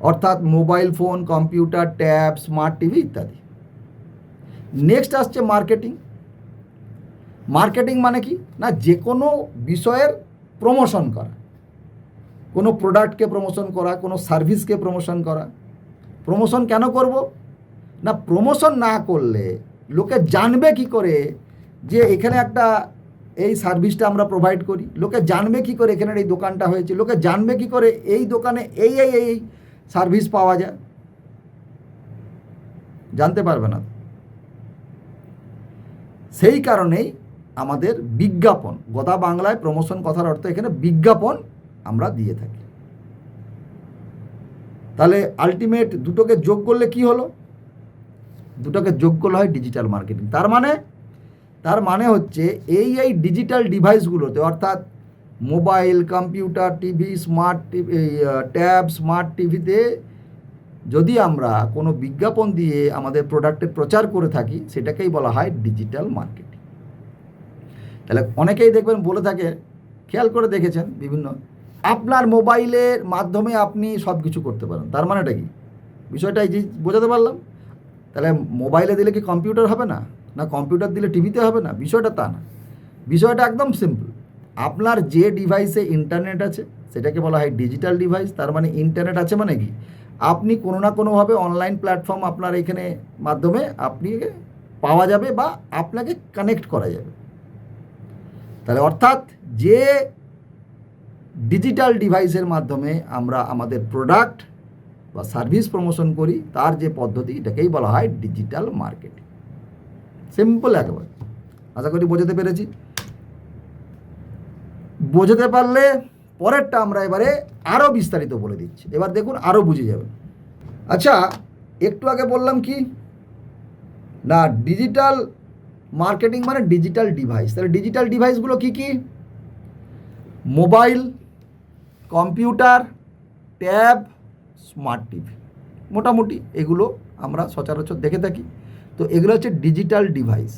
অর্থাৎ mobile phone, computer, tab, smart TV ইত্যাদি। নেক্সট আসছে মার্কেটিং। মার্কেটিং মানে কি না, যে কোনো বিষয়ের প্রমোশন করা, কোনো প্রোডাক্টকে প্রমোশন করা, কোনো সার্ভিসকে প্রমোশন করা। প্রমোশন কেন করব না, প্রমোশন না করলে লোকে জানবে কি করে যে এখানে একটা এই সার্ভিসটা আমরা প্রোভাইড করি, লোকে জানবে কি করে এখানের এই দোকানটা হয়েছে, লোকে জানবে কি করে এই দোকানে এই এই এই সার্ভিস পাওয়া যায়, জানতে পারবে না। সেই কারণেই আমাদের বিজ্ঞাপন, গোদা বাংলায় প্রমোশন কথার অর্থ এখানে বিজ্ঞাপন আমরা দিয়ে থাকি। তাহলে আলটিমেট দুটোকে যোগ করলে কি হলো, দুটোকে যোগ করলে হয় ডিজিটাল মার্কেটিং। তার মানে হচ্ছে এই ডিজিটাল ডিভাইসগুলোতে, অর্থাৎ mobile, computer, TV, smart TV, tab, smart টিভিতে যদি আমরা কোনো বিজ্ঞাপন দিয়ে আমাদের প্রোডাক্টের প্রচার করে থাকি, সেটাকেই বলা হয় ডিজিটাল মার্কেটিং। তাহলে অনেকেই দেখবেন বলে থাকে, খেয়াল করে দেখেছেন বিভিন্ন, আপনার মোবাইলের মাধ্যমে আপনি সব কিছু করতে পারেন। তার মানেটা কি, বিষয়টা এই যে বোঝাতে পারলাম? তাহলে মোবাইলে দিলে কি কম্পিউটার হবে না, না কম্পিউটার দিলে টিভিতে হবে না? বিষয়টা তা না, বিষয়টা একদম সিম্পল। আপনার যে ডিভাইসে ইন্টারনেট আছে সেটাকে বলা হয় ডিজিটাল ডিভাইস। তার মানে ইন্টারনেট আছে মানে কি, আপনি কোনো না কোনোভাবে অনলাইন প্ল্যাটফর্ম আপনার এখানে মাধ্যমে আপনি পাওয়া যাবে বা আপনাকে কানেক্ট করা যাবে। তাহলে অর্থাৎ যে ডিজিটাল ডিভাইসের মাধ্যমে আমরা আমাদের প্রোডাক্ট বা সার্ভিস প্রমোশন করি, তার যে পদ্ধতি, এটাকেই বলা হয় ডিজিটাল মার্কেটিং। সিম্পল একেবারে। আশা করি বোঝাতে পেরেছি। বোঝাতে পারলে পরেরটা আমরা এবারে আরও বিস্তারিত বলে দিচ্ছি। এবার দেখুন, আরও বুঝে যাবেন। আচ্ছা, একটু আগে বললাম কি না, ডিজিটাল মার্কেটিং মানে ডিজিটাল ডিভাইস। তাহলে ডিজিটাল ডিভাইসগুলো কি কি? Mobile, computer, tab, smart TV, মোটামুটি এগুলো আমরা সচরাচর দেখে থাকি। তো এগুলো হচ্ছে ডিজিটাল ডিভাইস।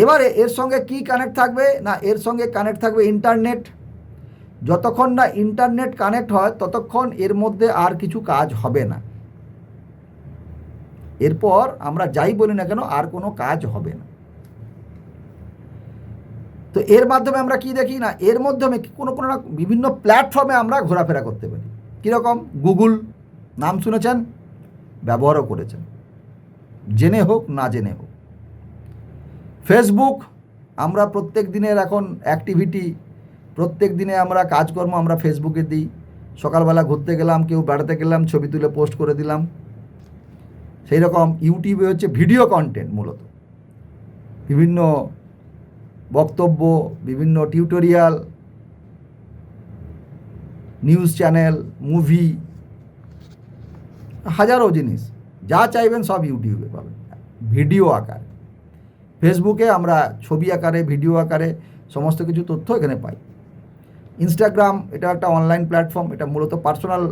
এবারে এর সঙ্গে কি কানেক্ট থাকবে না, এর সঙ্গে কানেক্ট থাকবে ইন্টারনেট। যতক্ষণ না ইন্টারনেট কানেক্ট হয় ততক্ষণ এর মধ্যে আর কিছু কাজ হবে না। এরপর আমরা যাই বলি না কেন, আর কোনো কাজ হবে না। তো এর মাধ্যমে আমরা কি দেখি না, এর মাধ্যমে কোনো বিভিন্ন প্ল্যাটফর্মে আমরা ঘোরাফেরা করতে পারি। কীরকম? গুগল নাম শুনেছেন, ব্যবহারও করেছেন, জেনে হোক না জেনে হোক। ফেসবুক, আমরা প্রত্যেক দিনের এখন অ্যাক্টিভিটি, প্রত্যেক দিনে আমরা কাজকর্ম আমরা ফেসবুকে দিই। সকালবেলা ঘুরতে গেলাম, কেউ বেড়াতে গেলাম, ছবি তুলে পোস্ট করে দিলাম। সেই রকম ইউটিউবে হচ্ছে ভিডিও কন্টেন্ট, মূলত বিভিন্ন বক্তব্য, বিভিন্ন টিউটোরিয়াল, নিউজ চ্যানেল, মুভি, হাজারো জিনিস যা চাইবেন সব ইউটিউবে পাবেন ভিডিও আকারে। ফেসবুকে আমরা ছবি আকারে, ভিডিও আকারে সমস্ত কিছু তথ্য এখানে পাই। ইনস্টাগ্রাম, এটা একটা অনলাইন প্ল্যাটফর্ম, এটা মূলত পার্সোনাল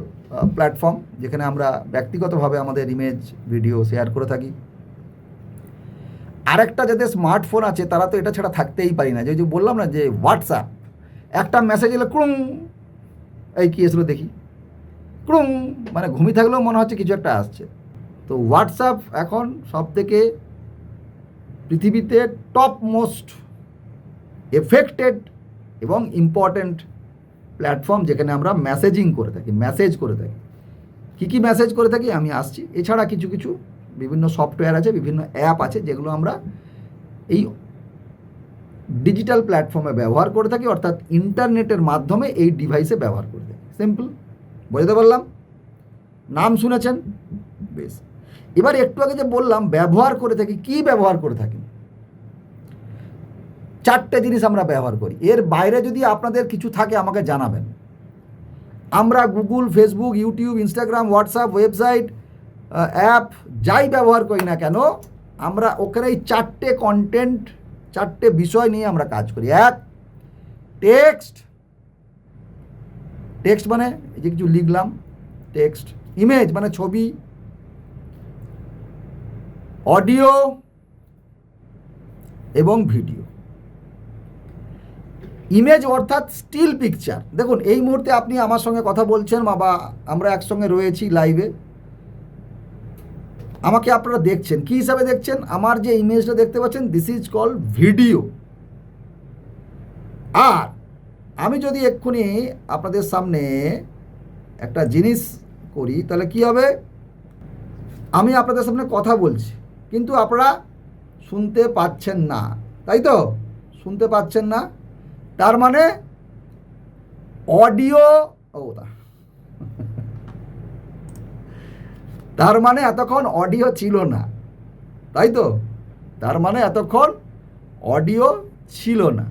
প্ল্যাটফর্ম, যেখানে আমরা ব্যক্তিগতভাবে আমাদের ইমেজ, ভিডিও শেয়ার করে থাকি। আরেকটা যাদের স্মার্টফোন আছে তারা তো এটা ছাড়া থাকতেই পারি না। যে বললাম না যে হোয়াটসঅ্যাপ, একটা মেসেজ এলে ক্রুং, এই কী এসলো দেখি, ক্রুং, মানে ঘুমিয়ে থাকলেও মনে হচ্ছে কিছু একটা আসছে। তো হোয়াটসঅ্যাপ এখন সব থেকে পৃথিবীতে টপ মোস্ট এফেক্টেড এবং ইম্পর্ট্যান্ট প্ল্যাটফর্ম, যেখানে আমরা মেসেজ করে থাকি। কী কী মেসেজ করে থাকি আমি আসছি। এছাড়া কিছু কিছু বিভিন্ন সফটওয়্যার আছে, বিভিন্ন অ্যাপ আছে, যেগুলো আমরা এই ডিজিটাল প্ল্যাটফর্মে ব্যবহার করে থাকি, অর্থাৎ ইন্টারনেটের মাধ্যমে এই ডিভাইসে ব্যবহার করে থাকি। সিম্পল, বুঝতে পারলাম? নাম শুনেছেন? বেশ, এবার একটু আগে যে বললাম ব্যবহার করে থাকি, কি ব্যবহার করে থাকি, 4টে জিনিস আমরা ব্যবহার করি। এর বাইরে যদি আপনাদের কিছু থাকে আমাকে জানাবেন। আমরা Google, Facebook, YouTube, Instagram, WhatsApp, website, app যাই ব্যবহার করি না কেন, আমরা ওখানে এই 4টে কন্টেন্ট, 4টে বিষয় নিয়ে আমরা কাজ করি। এক, টেক্সট মানে এই যে কিছু লিখলাম, টেক্সট। ইমেজ মানে ছবি, অডিও এবং ভিডিও। ইমেজ অর্থাৎ স্টিল পিকচার। দেখুন, এই মুহূর্তে আপনি আমার সঙ্গে কথা বলছেন বা আমরা একসঙ্গে রয়েছি লাইভে, আমাকে আপনারা দেখছেন, কী হিসাবে দেখছেন? আমার যে ইমেজটা দেখতে পাচ্ছেন, দিস ইজ কল্ড ভিডিও। আর আমি যদি এক্ষুনি আপনাদের সামনে একটা জিনিস করি, তাহলে কি হবে? আমি আপনাদের সামনে কথা বলছি, কিন্তু আপনারা শুনতে পাচ্ছেন না, তাই তো? শুনতে পাচ্ছেন না, তার মানে অডিও, তার মানে এতক্ষণ অডিও ছিল না, তাই তো? তার মানে এতক্ষণ অডিও ছিল না,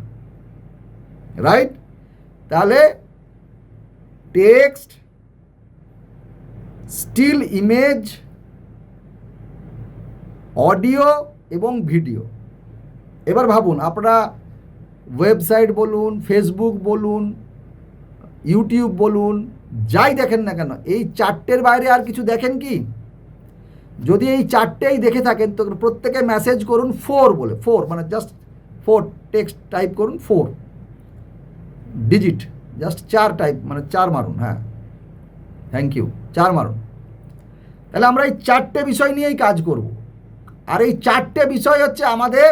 রাইট? তাহলে টেক্সট, স্টিল ইমেজ, অডিও এবং ভিডিও। এবার ভাবুন, আপনারা ওয়েবসাইট বলুন, ফেসবুক বলুন, ইউটিউব বলুন, যাই দেখেন না কেন, এই 4টের বাইরে আর কিছু দেখেন কি? যদি এই 4টেই দেখে থাকেন তো প্রত্যেকে মেসেজ করুন 4 বলে। 4 মানে জাস্ট 4, টেক্সট টাইপ করুন 4 ডিজিট, জাস্ট 4 টাইপ মানে 4 মারুন। হ্যাঁ, থ্যাংক ইউ, 4 মারুন। তাহলে আমরা এই 4টে বিষয় নিয়েই কাজ করব। আর এই 4টে বিষয় হচ্ছে আমাদের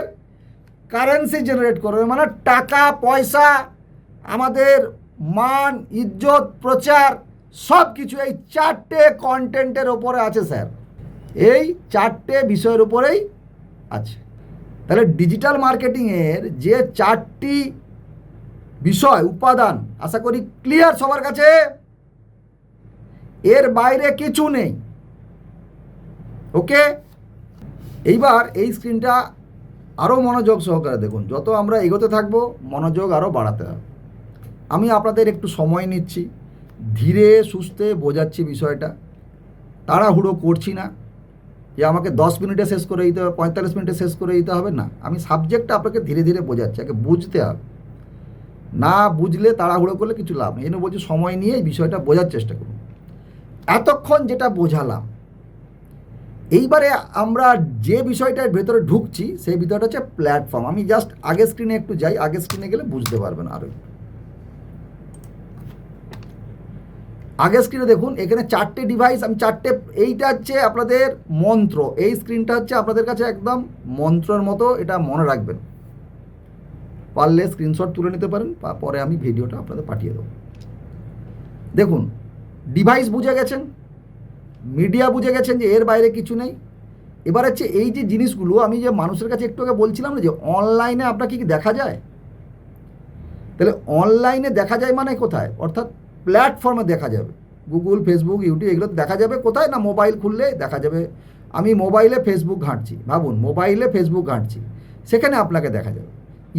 কারেন্সি জেনারেট করবে, মানে টাকা পয়সা, আমাদের মান, ইজ্জত, প্রচার, সব কিছু এই 4টে কন্টেন্টের ওপরে আছে স্যার। এই 4টে বিষয়ের উপরেই আছে। তাহলে ডিজিটাল মার্কেটিংয়ের যে 4টি বিষয়, উপাদান, আশা করি ক্লিয়ার সবার কাছে। এর বাইরে কিছু নেই। ওকে, এইবার এই স্ক্রিনটা আরও মনোযোগ সহকারে দেখুন। যত আমরা এগোতে থাকবো, মনোযোগ আরও বাড়াতে হবে। আমি আপনাদের একটু সময় নিচ্ছি, ধীরে সুস্থে বোঝাচ্ছি বিষয়টা, তাড়াহুড়ো করছি না যে আমাকে 10 মিনিটে শেষ করে দিতে হবে, 45 মিনিটে শেষ করে দিতে হবে, না। আমি সাবজেক্টটা আপনাকে ধীরে ধীরে বোঝাচ্ছি, আগে বুঝতে হবে। না বুঝলে, তাড়াহুড়ো করলে কিছু লাভ নেই। এনে বলছি সময় নিয়ে এই বিষয়টা বোঝার চেষ্টা করুন। এতক্ষণ যেটা বোঝালাম, এইবারে আমরা যে বিষয়টার ভেতরে ঢুকছি সেই বিষয়টা হচ্ছে প্ল্যাটফর্ম। আমি জাস্ট আগের স্ক্রিনে একটু যাই, আগের স্ক্রিনে গেলে বুঝতে পারবেন আরও। আগের স্ক্রিনে দেখুন, এখানে 4টে ডিভাইস, আমি 4টে, এইটা হচ্ছে আপনাদের মন্ত্র। এই স্ক্রিনটা হচ্ছে আপনাদের কাছে একদম মন্ত্রের মতো, এটা মনে রাখবেন। পারলে স্ক্রিনশট তুলে নিতে পারেন, পরে আমি ভিডিওটা আপনাদের পাঠিয়ে দেবো। দেখুন, ডিভাইস বুঝে গেছেন, মিডিয়া বুঝে গেছেন যে এর বাইরে কিছু নেই। এবার হচ্ছে এই যে জিনিসগুলো আমি যে মানুষের কাছে একটু আগে বলছিলাম না যে অনলাইনে আপনাকে কি দেখা যায়, তাহলে অনলাইনে দেখা যায় মানে কোথায়? অর্থাৎ প্ল্যাটফর্মে দেখা যাবে। গুগল, ফেসবুক, ইউটিউব এগুলো দেখা যাবে কোথায়? না মোবাইল খুললে দেখা যাবে। আমি মোবাইলে ফেসবুক ঘাঁটছি, ভাবুন মোবাইলে ফেসবুক ঘাঁটছি, সেখানে আপনাকে দেখা যাবে।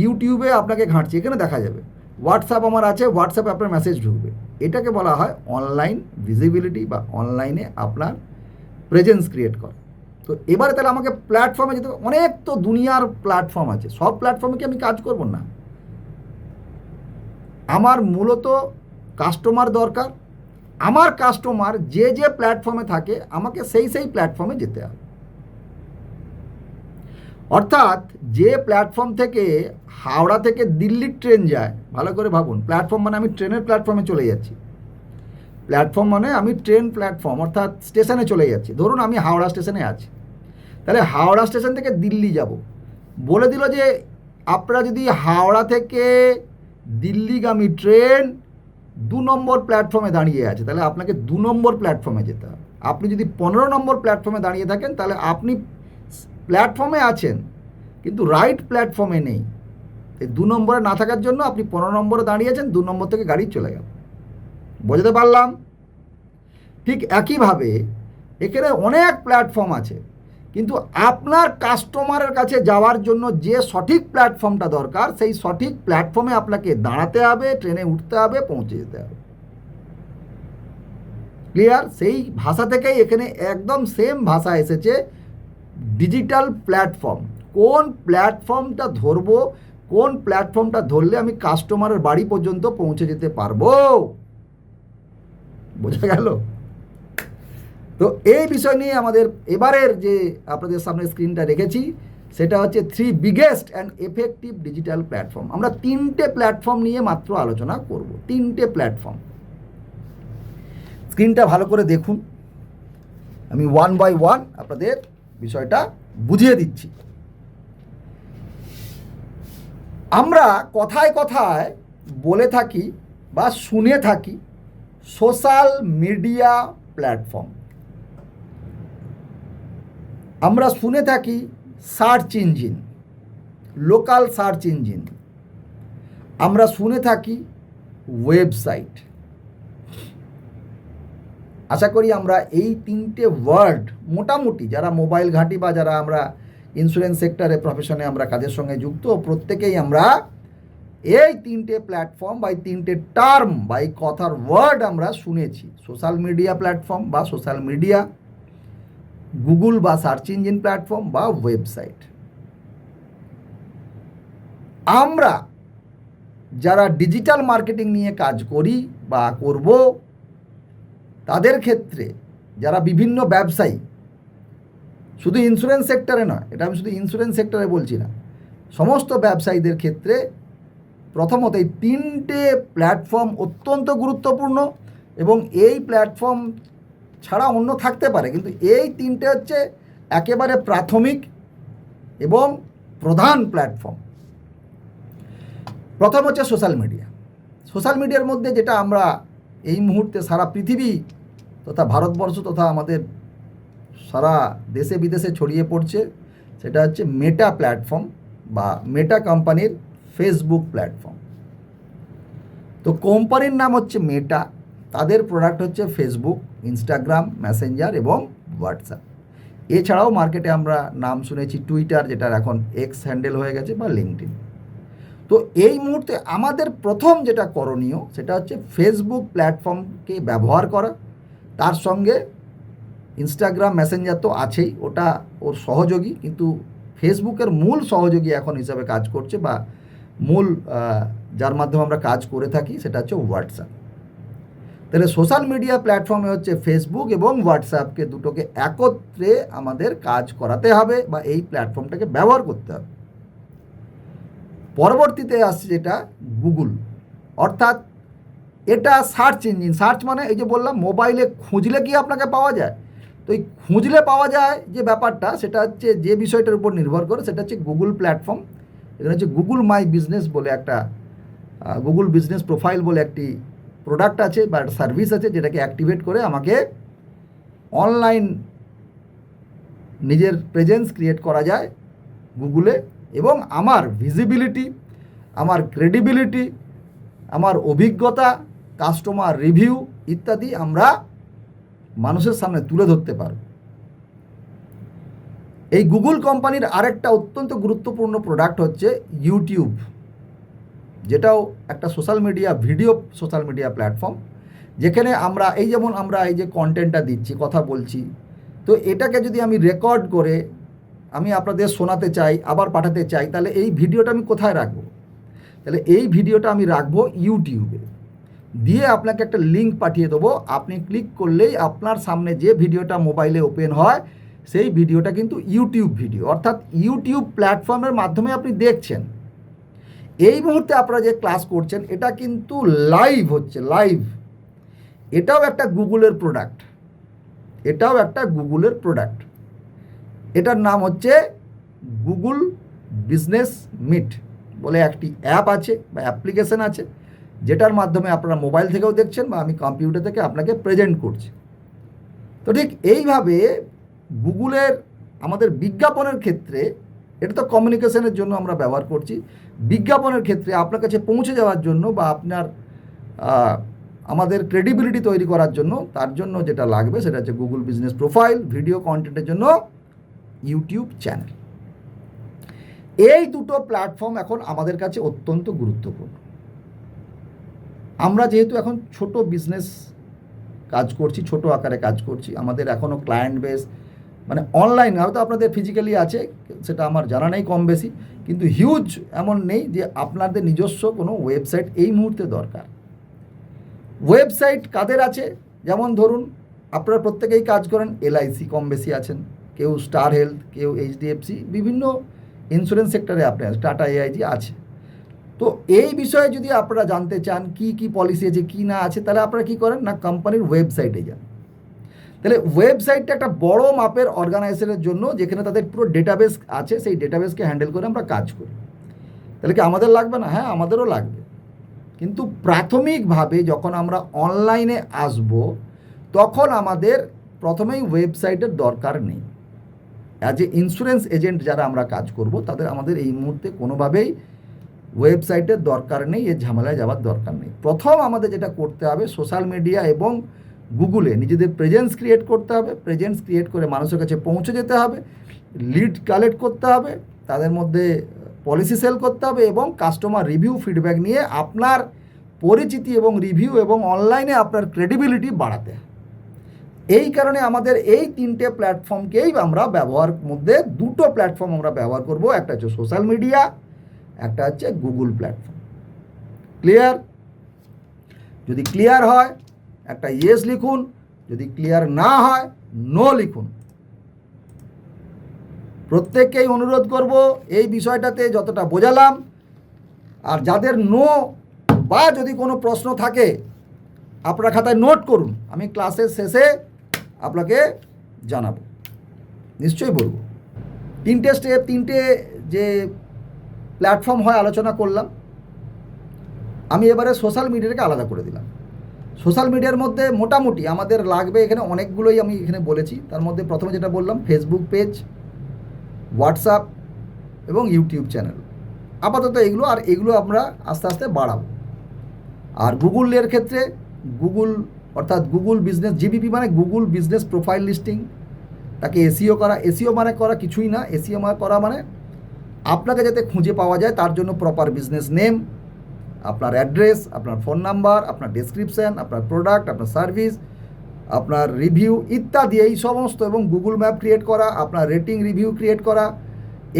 ইউটিউবে আপনাকে ঘাঁটছি, এখানে দেখা যাবে। হোয়াটসঅ্যাপ আমার আছে, হোয়াটসঅ্যাপে আপনার মেসেজ ঢুকবে। এটাকে বলা হয় অনলাইন ভিজিবিলিটি বা অনলাইনে আপনার প্রেজেন্স ক্রিয়েট করা। তো এবারে তাহলে আমাকে প্ল্যাটফর্মে যেতে, অনেক তো দুনিয়ার প্ল্যাটফর্ম আছে, সব প্ল্যাটফর্মে কি আমি কাজ করব? না। আমার মূলত কাস্টমার দরকার। আমার কাস্টমার যে যে প্ল্যাটফর্মে থাকে, আমাকে সেই সেই প্ল্যাটফর্মে যেতে হবে। অর্থাৎ যে প্ল্যাটফর্ম থেকে হাওড়া থেকে দিল্লির ট্রেন যায়, ভালো করে ভাবুন, প্ল্যাটফর্ম মানে আমি ট্রেনের প্ল্যাটফর্মে চলে যাচ্ছি। প্ল্যাটফর্ম মানে আমি ট্রেন প্ল্যাটফর্ম, অর্থাৎ স্টেশনে চলে যাচ্ছি। ধরুন আমি হাওড়া স্টেশনে আছি, তাহলে হাওড়া স্টেশন থেকে দিল্লি যাব, বলে দিল যে আপনারা যদি হাওড়া থেকে দিল্লিগামী ট্রেন 2 নম্বর প্ল্যাটফর্মে দাঁড়িয়ে আছে, তাহলে আপনাকে 2 নম্বর প্ল্যাটফর্মে যেতে হবে। আপনি যদি 15 নম্বর প্ল্যাটফর্মে দাঁড়িয়ে থাকেন, তাহলে আপনি প্ল্যাটফর্মে আছেন কিন্তু রাইট প্ল্যাটফর্মে নেই। এই 2 নম্বরে না থাকার জন্য আপনি 15 নম্বরে দাঁড়িয়ে আছেন, 2 নম্বর থেকে গাড়ি চলে গেল। বোঝাতে পারলাম? ঠিক একইভাবে এখানে অনেক প্ল্যাটফর্ম আছে, কিন্তু আপনার কাস্টমারের কাছে যাওয়ার জন্য যে সঠিক প্ল্যাটফর্মটা দরকার, সেই সঠিক প্ল্যাটফর্মে আপনাকে দাঁড়াতে হবে, ট্রেনে উঠতে হবে, পৌঁছে যেতে হবে। ক্লিয়ার? সেই ভাষা থেকেই এখানে একদম সেম ভাষা এসেছে, ডিজিটাল প্ল্যাটফর্ম। কোন প্ল্যাটফর্মটা ধরবো, কোন প্ল্যাটফর্মটা ধরলে আমি কাস্টমারের বাড়ি পর্যন্ত পৌঁছে যেতে পারবো। বোঝা গেল? তো এই বিষয় নিয়ে আমাদের এবারের যে আপনাদের সামনে স্ক্রিনটা রেখেছি, সেটা হচ্ছে 3 biggest and effective digital platform. আমরা 3টে প্ল্যাটফর্ম নিয়ে মাত্র আলোচনা করব। 3টে প্ল্যাটফর্ম। স্ক্রিনটা ভালো করে দেখুন, আমি 1 বাই 1 আপনাদের বিষয়টা বুঝিয়ে দিচ্ছি। আমরা কথায় কথায় বলে থাকি বা শুনে থাকি সোশ্যাল মিডিয়া প্ল্যাটফর্ম, আমরা শুনে থাকি search engine, local search engine, আমরা শুনে থাকি ওয়েবসাইট। আশা করি আমরা এই 3টে ওয়ার্ড মোটামুটি যারা মোবাইল ঘাঁটি বা যারা আমরা ইন্স্যুরেন্স সেক্টরে প্রফেশনে আমরা কাজের সঙ্গে যুক্ত, প্রত্যেকেই আমরা এই 3টে প্ল্যাটফর্ম বা এই 3টে টার্ম বা এই কথার ওয়ার্ড আমরা শুনেছি। সোশ্যাল মিডিয়া প্ল্যাটফর্ম বা সোশ্যাল মিডিয়া, গুগল বা সার্চ ইঞ্জিন প্ল্যাটফর্ম বা ওয়েবসাইট। আমরা যারা ডিজিটাল মার্কেটিং নিয়ে কাজ করি বা করব, তাদের ক্ষেত্রে যারা বিভিন্ন ব্যবসায়ী, শুধু ইন্স্যুরেন্স সেক্টরে নয়, এটা আমি শুধু ইন্স্যুরেন্স সেক্টরে বলছি না, সমস্ত ব্যবসায়ীদের ক্ষেত্রে প্রথমত এই 3টে প্ল্যাটফর্ম অত্যন্ত গুরুত্বপূর্ণ। এবং এই প্ল্যাটফর্ম ছাড়া অন্য থাকতে পারে, কিন্তু এই 3টে হচ্ছে একেবারে প্রাথমিক এবং প্রধান প্ল্যাটফর্ম। প্রথম হচ্ছে সোশ্যাল মিডিয়া। সোশ্যাল মিডিয়ার মধ্যে যেটা আমরা এই মুহূর্তে সারা পৃথিবী তথা ভারতবর্ষ তথা আমাদের সারা দেশে বিদেশে ছড়িয়ে পড়ছে, সেটা হচ্ছে মেটা প্ল্যাটফর্ম বা মেটা কোম্পানির ফেসবুক প্ল্যাটফর্ম। তো কোম্পানির নাম হচ্ছে মেটা, তাদের প্রোডাক্ট হচ্ছে ফেসবুক, ইনস্টাগ্রাম, মেসেঞ্জার এবং হোয়াটসঅ্যাপ। এছাড়াও মার্কেটে আমরা নাম শুনেছি টুইটার, যেটার এখন এক্স হ্যান্ডেল হয়ে গেছে, বা লিঙ্কডইন। তো এই মুহূর্তে আমাদের প্রথম যেটা করণীয় সেটা হচ্ছে ফেসবুক প্ল্যাটফর্মকে ব্যবহার করা। তার সঙ্গে ইনস্টাগ্রাম, মেসেঞ্জার তো আছেই, ওটা ওর সহযোগী, কিন্তু ফেসবুকের মূল সহযোগী এখন হিসাবে কাজ করছে বা মূল যার মাধ্যমে আমরা কাজ করে থাকি সেটা হচ্ছে হোয়াটসঅ্যাপ। তাহলে সোশ্যাল মিডিয়া প্ল্যাটফর্মে হচ্ছে ফেসবুক এবং হোয়াটসঅ্যাপকে দুটোকে একত্রে আমাদের কাজ করাতে হবে বা এই প্ল্যাটফর্মটাকে ব্যবহার করতে হবে। পরবর্তীতে আসছে যেটা গুগল, অর্থাৎ এটা সার্চ ইঞ্জিন। সার্চ মানে এই যে বললাম মোবাইলে খুঁজলে কি আপনাকে পাওয়া যায়, তো এই খুঁজলে পাওয়া যায় যে ব্যাপারটা, সেটা হচ্ছে যে বিষয়টার উপর নির্ভর করে, সেটা হচ্ছে গুগল প্ল্যাটফর্ম। এখানে হচ্ছে গুগল মাই বিজনেস বলে একটা গুগল বিজনেস প্রোফাইল বলে একটি প্রোডাক্ট আছে বা একটা সার্ভিস আছে, যেটাকে অ্যাক্টিভেট করে আমাকে অনলাইন নিজের প্রেজেন্স ক্রিয়েট করা যায় গুগলে, এবং আমার ভিজিবিলিটি, আমার ক্রেডিবিলিটি, আমার অভিজ্ঞতা, কাস্টমার রিভিউ ইত্যাদি আমরা মানুষের সামনে তুলে ধরতে পারব। এই গুগল কোম্পানির আরেকটা অত্যন্ত গুরুত্বপূর্ণ প্রোডাক্ট হচ্ছে ইউটিউব, যেটাও একটা social media video social media platform, যেখানে আমরা এই যেমন আমরা এই যে কন্টেন্টটা দিচ্ছি, কথা বলছি, তো এটাকে যদি আমি রেকর্ড করে আমি আপনাদের শোনাতে চাই, আবার পাঠাতে চাই, তাহলে এই ভিডিওটা আমি কোথায় রাখবো? তাহলে এই ভিডিওটা আমি রাখবো ইউটিউবে, দিয়ে আপনাকে একটা লিঙ্ক পাঠিয়ে দেবো। আপনি ক্লিক করলেই আপনার সামনে যে ভিডিওটা মোবাইলে ওপেন হয়, সেই ভিডিওটা কিন্তু ইউটিউব ভিডিও, অর্থাৎ ইউটিউব প্ল্যাটফর্মের মাধ্যমে আপনি দেখছেন। এই মুহূর্তে আপনারা যে ক্লাস করছেন এটা কিন্তু লাইভ হচ্ছে, লাইভ। এটাও একটা গুগলের প্রোডাক্ট, এটাও একটা গুগলের প্রোডাক্ট। এটার নাম হচ্ছে গুগল বিজনেস মিট বলে একটি অ্যাপ আছে বা অ্যাপ্লিকেশন আছে, যেটার মাধ্যমে আপনারা মোবাইল থেকেও দেখছেন বা আমি কম্পিউটার থেকে আপনাকে প্রেজেন্ট করছি। তো ঠিক এইভাবে গুগলের আমাদের বিজ্ঞাপনের ক্ষেত্রে, এটা তো কমিউনিকেশনের জন্য আমরা ব্যবহার করছি, বিজ্ঞাপনের ক্ষেত্রে আপনার কাছে পৌঁছে যাওয়ার জন্য বা আপনার আমাদের ক্রেডিবিলিটি তৈরি করার জন্য, তার জন্য যেটা লাগবে সেটা হচ্ছে গুগল বিজনেস প্রোফাইল, ভিডিও কন্টেন্টের জন্য ইউটিউব চ্যানেল। এই দুটো প্ল্যাটফর্ম এখন আমাদের কাছে অত্যন্ত গুরুত্বপূর্ণ। আমরা যেহেতু এখন ছোট বিজনেস কাজ করছি, ছোট আকারে কাজ করছি, আমাদের এখনও ক্লায়েন্ট বেস মানে অনলাইন, হয়তো আপনাদের ফিজিক্যালি আছে, সেটা আমার জানা নেই কম বেশি, কিন্তু হিউজ এমন নেই যে আপনাদের নিজস্ব কোনো ওয়েবসাইট এই মুহূর্তে দরকার। ওয়েবসাইট কাদের আছে, যেমন ধরুন আপনারা প্রত্যেকেই কাজ করেন, এলআইসি কম বেশি আছেন, কেউ স্টার হেলথ, কেউ এইচডিএফসি, বিভিন্ন ইন্স্যুরেন্স সেক্টরে আপনার টাটা এআইজি আছে। তো এই বিষয়ে যদি আপনারা জানতে চান কি কি পলিসি আছে কি না আছে, তাহলে আপনারা কী করেন না কোম্পানির ওয়েবসাইটে যান। তাহলে ওয়েবসাইটটা একটা বড় মাপের অর্গানাইজেশনের জন্য, যেখানে তাদের পুরো ডেটাবেস আছে, সেই ডেটাবেসকে হ্যান্ডেল করে আমরা কাজ করি। তাহলে কি আমাদের লাগবে না? হ্যাঁ, আমাদেরও লাগবে। কিন্তু প্রাথমিকভাবে যখন আমরা অনলাইনে আসব, তখন আমাদের প্রথমেই ওয়েবসাইটের দরকার নেই। অ্যাজ এ ইন্স্যুরেন্স এজেন্ট যারা আমরা কাজ করব, তাদের আমাদের এই মুহূর্তে কোনোভাবেই ওয়েবসাইটের দরকার নেই, এর ঝামেলায় যাওয়ার দরকার নেই। প্রথম আমাদের যেটা করতে হবে, সোশ্যাল মিডিয়া এবং গুগলে নিজেদের প্রেজেন্স ক্রিয়েট করতে হবে। প্রেজেন্স ক্রিয়েট করে মানুষের কাছে পৌঁছে যেতে হবে, লিড কালেক্ট করতে হবে, তাদের মধ্যে পলিসি সেল করতে হবে এবং কাস্টমার রিভিউ ফিডব্যাক নিয়ে আপনার পরিচিতি এবং রিভিউ এবং অনলাইনে আপনার ক্রেডিবিলিটি বাড়াতে হবে। এই কারণে আমাদের এই তিনটে প্ল্যাটফর্মকেই আমরা ব্যবহার, মধ্যে দুটো প্ল্যাটফর্ম আমরা ব্যবহার করব, একটা হচ্ছে সোশ্যাল মিডিয়া, একটা হচ্ছে গুগল প্ল্যাটফর্ম। ক্লিয়ার? যদি ক্লিয়ার হয় একটা ইয়েস লিখুন, যদি ক্লিয়ার না হয় নো লিখুন। প্রত্যেককেই অনুরোধ করব এই বিষয়টাতে যতটা বোঝালাম, আর যাদের নো বা যদি কোনো প্রশ্ন থাকে আপনারা খাতায় নোট করুন, আমি ক্লাসের শেষে আপনাকে জানাবো, নিশ্চয়ই বলবো। তিনটে স্টেপ, তিনটে যে প্ল্যাটফর্ম হয় আলোচনা করলাম। আমি এবারে সোশ্যাল মিডিয়াটাকে আলাদা করে দিলাম। সোশ্যাল মিডিয়ার মধ্যে মোটামুটি আমাদের লাগবে এখানে অনেকগুলোই আমি এখানে বলেছি। তার মধ্যে প্রথমে যেটা বললাম, ফেসবুক পেজ, হোয়াটসঅ্যাপ এবং ইউটিউব চ্যানেল, আপাতত এগুলো, আর এগুলো আমরা আস্তে আস্তে বাড়াবো। আর গুগলের ক্ষেত্রে গুগল, অর্থাৎ গুগল বিজনেস, জিবিপি মানে গুগল বিজনেস প্রোফাইল লিস্টিং, তাকে এসইও করা। এসইও মানে করা কিছুই না, এসইও করা মানে আপনাকে যাতে খুঁজে পাওয়া যায় তার জন্য প্রপার বিজনেস নেম, আপনার অ্যাড্রেস, আপনার ফোন নাম্বার, আপনার ডেসক্রিপশান, আপনার প্রোডাক্ট, আপনার সার্ভিস, আপনার রিভিউ ইত্যাদি, এই সমস্ত, এবং গুগল ম্যাপ ক্রিয়েট করা, আপনার রেটিং রিভিউ ক্রিয়েট করা,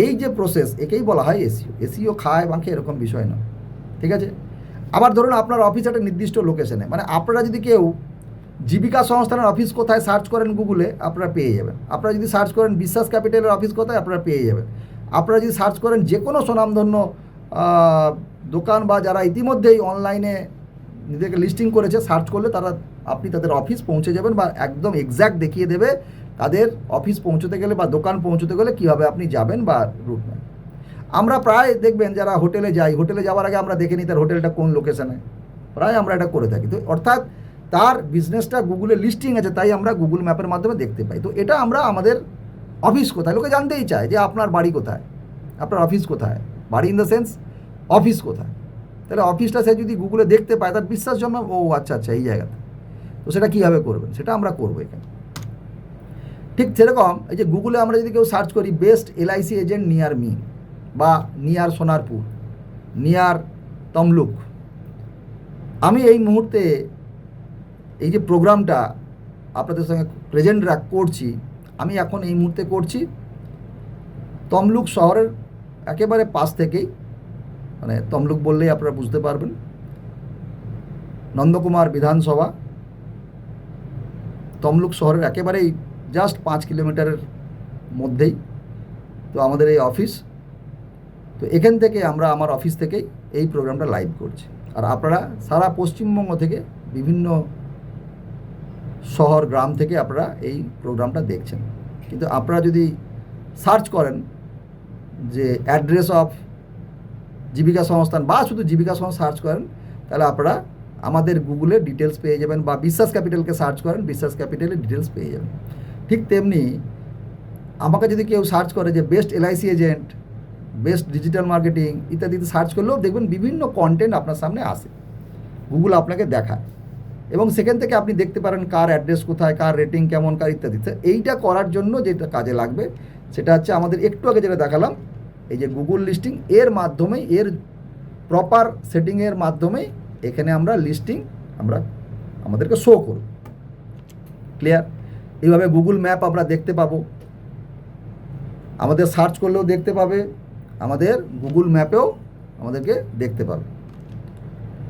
এই যে প্রসেস, একেই বলা হয় এসইও। এসইও খায় বাঁকে এরকম বিষয় না, ঠিক আছে? আবার ধরুন আপনার অফিস একটা নির্দিষ্ট লোকেশনে, মানে আপনারা যদি কেউ জীবিকা সংস্থানের অফিস কোথায় সার্চ করেন গুগলে, আপনারা পেয়ে যাবেন। আপনারা যদি সার্চ করেন বিশ্বাস ক্যাপিটালের অফিস কোথায়, আপনারা পেয়ে যাবেন। আপনারা যদি সার্চ করেন যে কোনো স্বনামধন্য দোকান বা যারা ইতিমধ্যেই অনলাইনে নিজেকে লিস্টিং করেছে, সার্চ করলে আপনি তাদের অফিস পৌঁছে যাবেন বা একদম এক্স্যাক্ট দেখিয়ে দেবে তাদের অফিস পৌঁছতে গেলে বা দোকান পৌঁছতে গেলে কীভাবে আপনি যাবেন বা রুট ম্যাপ। আমরা প্রায় দেখবেন যারা হোটেলে যাই, হোটেলে যাওয়ার আগে আমরা দেখে নিই তার হোটেলটা কোন লোকেশনে, প্রায় আমরা এটা করে থাকি। তো অর্থাৎ তার বিজনেসটা গুগলে লিস্টিং আছে, তাই আমরা গুগল ম্যাপের মাধ্যমে দেখতে পাই। তো এটা আমরা আমাদের অফিস কোথায়, লোকে জানতেই চায় যে আপনার বাড়ি কোথায়, আপনার অফিস কোথায়, বাড়ি ইন দ্য সেন্স অফিস কোথায়। তাহলে অফিসটা সে যদি গুগলে দেখতে পায়, তার বিশ্বাস জন্য, ও আচ্ছা আচ্ছা এই জায়গাতে। তো সেটা কীভাবে করবেন, সেটা আমরা করবো এখানে। ঠিক সেরকম এই যে গুগলে আমরা যদি কেউ সার্চ করি best LIC agent near me, বা নিয়ার সোনারপুর, নিয়ার তমলুক, আমি এই মুহূর্তে এই যে প্রোগ্রামটা আপনাদের সঙ্গে প্রেজেন্ট করছি, আমি এখন এই মুহূর্তে করছি তমলুক শহরের একেবারে পাশ থেকেই, মানে তমলুক বললেই আপনারা বুঝতে পারবেন, নন্দকুমার বিধানসভা, তমলুক শহরের একেবারেই জাস্ট 5 কিলোমিটারের মধ্যেই তো আমাদের এই অফিস। তো এখান থেকে আমরা, আমার অফিস থেকেই এই প্রোগ্রামটা লাইভ করছি। আর আপনারা সারা পশ্চিমবঙ্গ থেকে, বিভিন্ন শহর গ্রাম থেকে আপনারা এই প্রোগ্রামটা দেখছেন। কিন্তু আপনারা যদি সার্চ করেন যে অ্যাড্রেস অফ জীবিকা সংস্থান বা শুধু জীবিকা সংস্থা সার্চ করেন, তাহলে আপনারা আমাদের গুগলে ডিটেলস পেয়ে যাবেন, বা বিশ্বাস ক্যাপিটালকে সার্চ করেন, বিশ্বাস ক্যাপিটালের ডিটেলস পেয়ে যাবেন। ঠিক তেমনি আমাকে যদি কেউ সার্চ করে যে best LIC agent, best digital marketing ইত্যাদিতে সার্চ করলেও দেখবেন বিভিন্ন কন্টেন্ট আপনার সামনে আসে, গুগল আপনাকে দেখায়, এবং সেখান থেকে আপনি দেখতে পারেন কার অ্যাড্রেস কোথায়, কার রেটিং কেমন, কার ইত্যাদি। এইটা করার জন্য যেটা কাজে লাগবে সেটা হচ্ছে আমাদের একটু আগে যেটা দেখালাম, এই যে গুগল লিস্টিং, এর মাধ্যমেই, এর প্রপার সেটিংয়ের মাধ্যমেই এখানে আমরা লিস্টিং আমাদেরকে শো করব। ক্লিয়ার? এইভাবে গুগল ম্যাপ আমরা দেখতে পাবো, আমাদের সার্চ করলেও দেখতে পাবে, আমাদের গুগল ম্যাপেও আমাদেরকে দেখতে পাবে।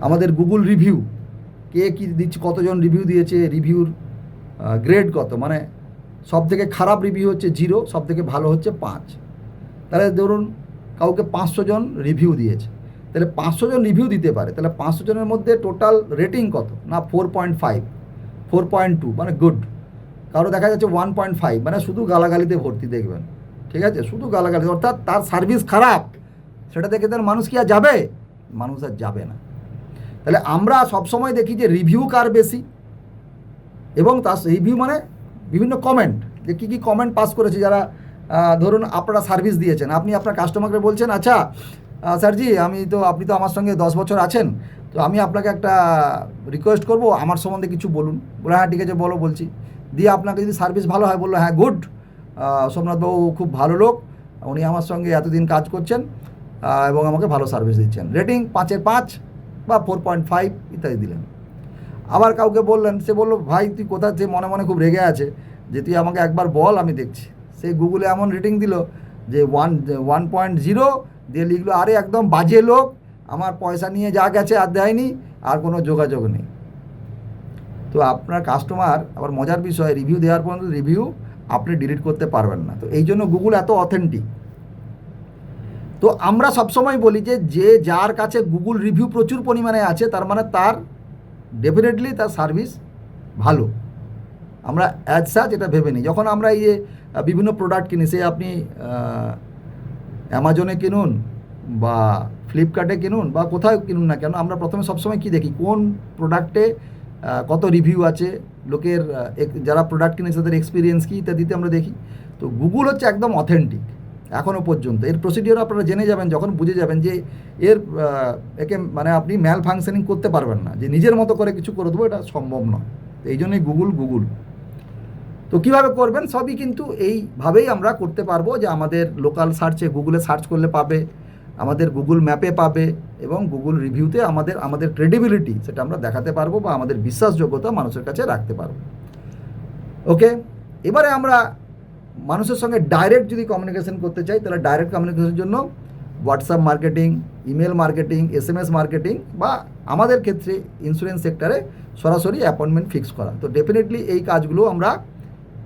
আমাদের গুগল রিভিউ, কে কী দিচ্ছে, কতজন রিভিউ দিয়েছে, রিভিউর গ্রেড কত, মানে সব থেকে খারাপ রিভিউ হচ্ছে 0, সব থেকে ভালো হচ্ছে 5। তাহলে ধরুন কাউকে 500 জন রিভিউ দিয়েছে, তাহলে 500 জন রিভিউ দিতে পারে, তাহলে 500 জনের মধ্যে টোটাল রেটিং কত না 4.5, 4.2 মানে গুড। কারো দেখা যাচ্ছে 1.5, মানে শুধু গালাগালিতে ভর্তি দেখবেন, ঠিক আছে, শুধু গালাগালি, অর্থাৎ তার সার্ভিস খারাপ, সেটা দেখে তার মানুষ কি আর যাবে? মানুষ আর যাবে না। তাহলে আমরা সবসময় দেখি যে রিভিউ কার বেশি, এবং তার রিভিউ মানে বিভিন্ন কমেন্ট, যে কী কী কমেন্ট পাস করেছে যারা, ধরুন আপনারা সার্ভিস দিয়েছেন, আপনি আপনার কাস্টমারকে বলছেন, আচ্ছা স্যারজি আপনি তো আমার সঙ্গে 10 বছর আছেন, তো আমি আপনাকে একটা রিকোয়েস্ট করব, আমার সম্বন্ধে কিছু বলুন। বলে হ্যাঁ ঠিক আছে বলো, বলছি। দিয়ে আপনাকে যদি সার্ভিস ভালো হয়, বললো হ্যাঁ গুড, সোমনাথবাবু খুব ভালো লোক, উনি আমার সঙ্গে এতদিন কাজ করছেন এবং আমাকে ভালো সার্ভিস দিচ্ছেন, রেটিং 5-এর 5 বা 4.5 ইত্যাদি দিলেন। আবার কাউকে বললেন, সে বললো ভাই তুই কোথা, যে মনে মনে খুব রেগে আছে, যে তুই আমাকে একবার বল আমি দেখছি। সে গুগলে এমন রেটিং দিল যে 1.0 দিয়ে লিখলো, আরে একদম বাজে লোক, আমার পয়সা নিয়ে যা গেছে আর দেয়নি, আর কোনো যোগাযোগ নেই। তো আপনার কাস্টমার, আবার মজার বিষয়, রিভিউ দেওয়ার পর্যন্ত রিভিউ আপনি ডিলিট করতে পারবেন না। তো এই জন্য গুগল এত অথেন্টিক। তো আমরা সবসময় বলি যে যার কাছে গুগল রিভিউ প্রচুর পরিমাণে আছে, তার মানে তার ডেফিনেটলি তার সার্ভিস ভালো। আমরা অ্যাজ সাচ এটা ভেবে নিই। যখন আমরা এই বিভিন্ন প্রোডাক্ট কিনি, সে আপনি অ্যামাজনে কিনুন বা ফ্লিপকার্টে কিনুন বা কোথাও কিনুন না কেন, আমরা প্রথমে সবসময় কী দেখি, কোন প্রোডাক্টে কত রিভিউ আছে, লোকের যারা প্রোডাক্ট কিনেছে তাদের এক্সপিরিয়েন্স কী ইত্যাদিতে আমরা দেখি। তো গুগল হচ্ছে একদম অথেন্টিক এখনও পর্যন্ত। এর প্রসিডিওর আপনারা জেনে যাবেন, যখন বুঝে যাবেন যে একে মানে আপনি ম্যাল ফাংশনিং করতে পারবেন না, যে নিজের মতো করে কিছু করে দেবো, এটা সম্ভব নয়। তো এই জন্যই গুগল। তো কীভাবে করবেন, সবই কিন্তু এইভাবেই আমরা করতে পারবো, যে আমাদের লোকাল সার্চে গুগলে সার্চ করলে পাবে, আমাদের গুগল ম্যাপে পাবে, এবং গুগল রিভিউতে আমাদের ক্রেডিবিলিটি সেটা আমরা দেখাতে পারবো, বা আমাদের বিশ্বাসযোগ্যতা মানুষের কাছে রাখতে পারবো। ওকে, এবারে আমরা মানুষের সঙ্গে ডাইরেক্ট যদি কমিউনিকেশন করতে চাই, তাহলে ডাইরেক্ট কমিউনিকেশনের জন্য WhatsApp marketing, email marketing, SMS marketing, বা আমাদের ক্ষেত্রে ইন্স্যুরেন্স সেক্টরে সরাসরি অ্যাপয়েন্টমেন্ট ফিক্স করা। তো ডেফিনেটলি এই কাজগুলো আমরা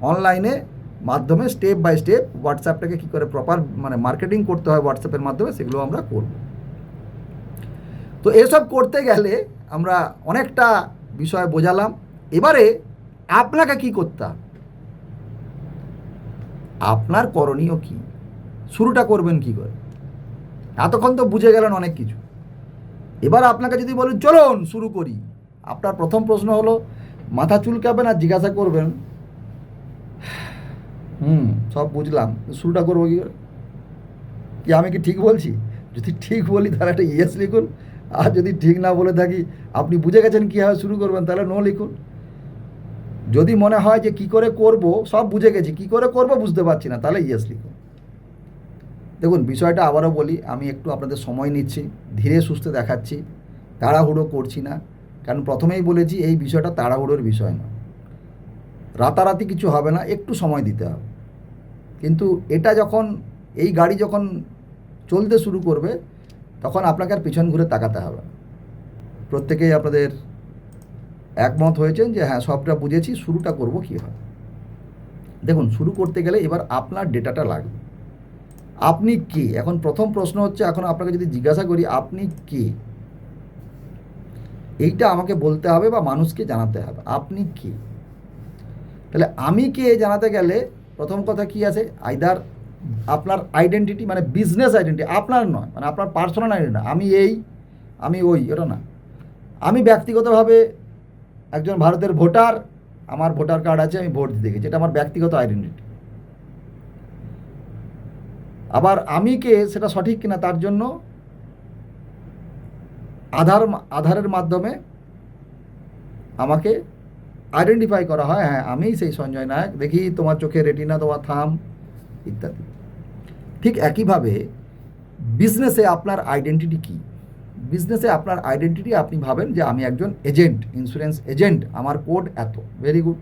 অনলাইনে মাধ্যমে স্টেপ বাই স্টেপ হোয়াটসঅ্যাপটাকে কী করে প্রপার মানে মার্কেটিং করতে হয় হোয়াটসঅ্যাপের মাধ্যমে, সেগুলো আমরা করব। তো এসব করতে গেলে আমরা অনেকটা বিষয় বোঝালাম। এবারে আপনাকে কি করতে হবে, আপনার করণীয় কি, শুরুটা করবেন কি করে। এতক্ষণ তো বুঝে গেলেন অনেক কিছু। এবার আপনাকে যদি বলেন চলুন শুরু করি, আপনার প্রথম প্রশ্ন হলো, মাথা চুলকাবেন আর জিজ্ঞাসা করবেন সব বুঝলাম, শুরুটা করবো কি করে, কি আমি কি ঠিক বলছি? যদি ঠিক বলি তাহলে একটা ইয়েস লিখুন, আর যদি ঠিক না বলে থাকি, আপনি বুঝে গেছেন কীভাবে শুরু করবেন, তাহলে নো লিখুন। যদি মনে হয় যে কি করে করব, সব বুঝে গেছি, কি করে করব বুঝতে পারছি না, তাহলে ইয়েস লিখুন। দেখুন বিষয়টা আবারও বলি, আমি একটু আপনাদের সময় নিচ্ছি, ধীরে সুস্থে দেখাচ্ছি, তাড়াহুড়ো করছি না। কারণ প্রথমেই বলেছি এই বিষয়টা তাড়াহুড়োর বিষয় না, রাতারাতি কিছু হবে না, একটু সময় দিতে হবে। কিন্তু এটা যখন এই গাড়ি যখন চলতে শুরু করবে, তখন আপনাকে আর পিছন ঘুরে তাকাতে হবে। প্রত্যেকেই আপনাদের একমত হয়েছেন যে হ্যাঁ সবটা বুঝেছি, শুরুটা করব কীভাবে। দেখুন শুরু করতে গেলে এবার আপনার ডেটাটা লাগবে। আপনি কে? এখন প্রথম প্রশ্ন হচ্ছে, এখন আপনাকে যদি জিজ্ঞাসা করি আপনি কে, এইটা আমাকে বলতে হবে বা মানুষকে জানাতে হবে আপনি কে। তাহলে আমি কে জানাতে গেলে প্রথম কথা কি আছে, আইদার আপনার আইডেন্টিটি মানে বিজনেস আইডেন্টিটি আপনার নয়, মানে আপনার পার্সোনাল আইডেন্টি না, আমি এই আমি ওই, এটা না। আমি ব্যক্তিগতভাবে একজন ভারতের ভোটার, আমার ভোটার কার্ড আছে, আমি ভোট দিতে গেছি, এটা আমার ব্যক্তিগত আইডেন্টিটি। আবার আমি কে সেটা সঠিক কিনা তার জন্য আধারের মাধ্যমে আমাকে আইডেন্টিফাই করা হয়, হ্যাঁ আমিই সেই সঞ্জয় নায়ক, দেখি তোমার চোখে রেটিনা, তোমার থাম ইত্যাদি। ঠিক একইভাবে বিজনেসে আপনার আইডেন্টিটি কী? বিজনেসে আপনার আইডেন্টিটি আপনি ভাবেন যে আমি একজন এজেন্ট, ইন্স্যুরেন্স এজেন্ট, আমার কোড এত, ভেরি গুড।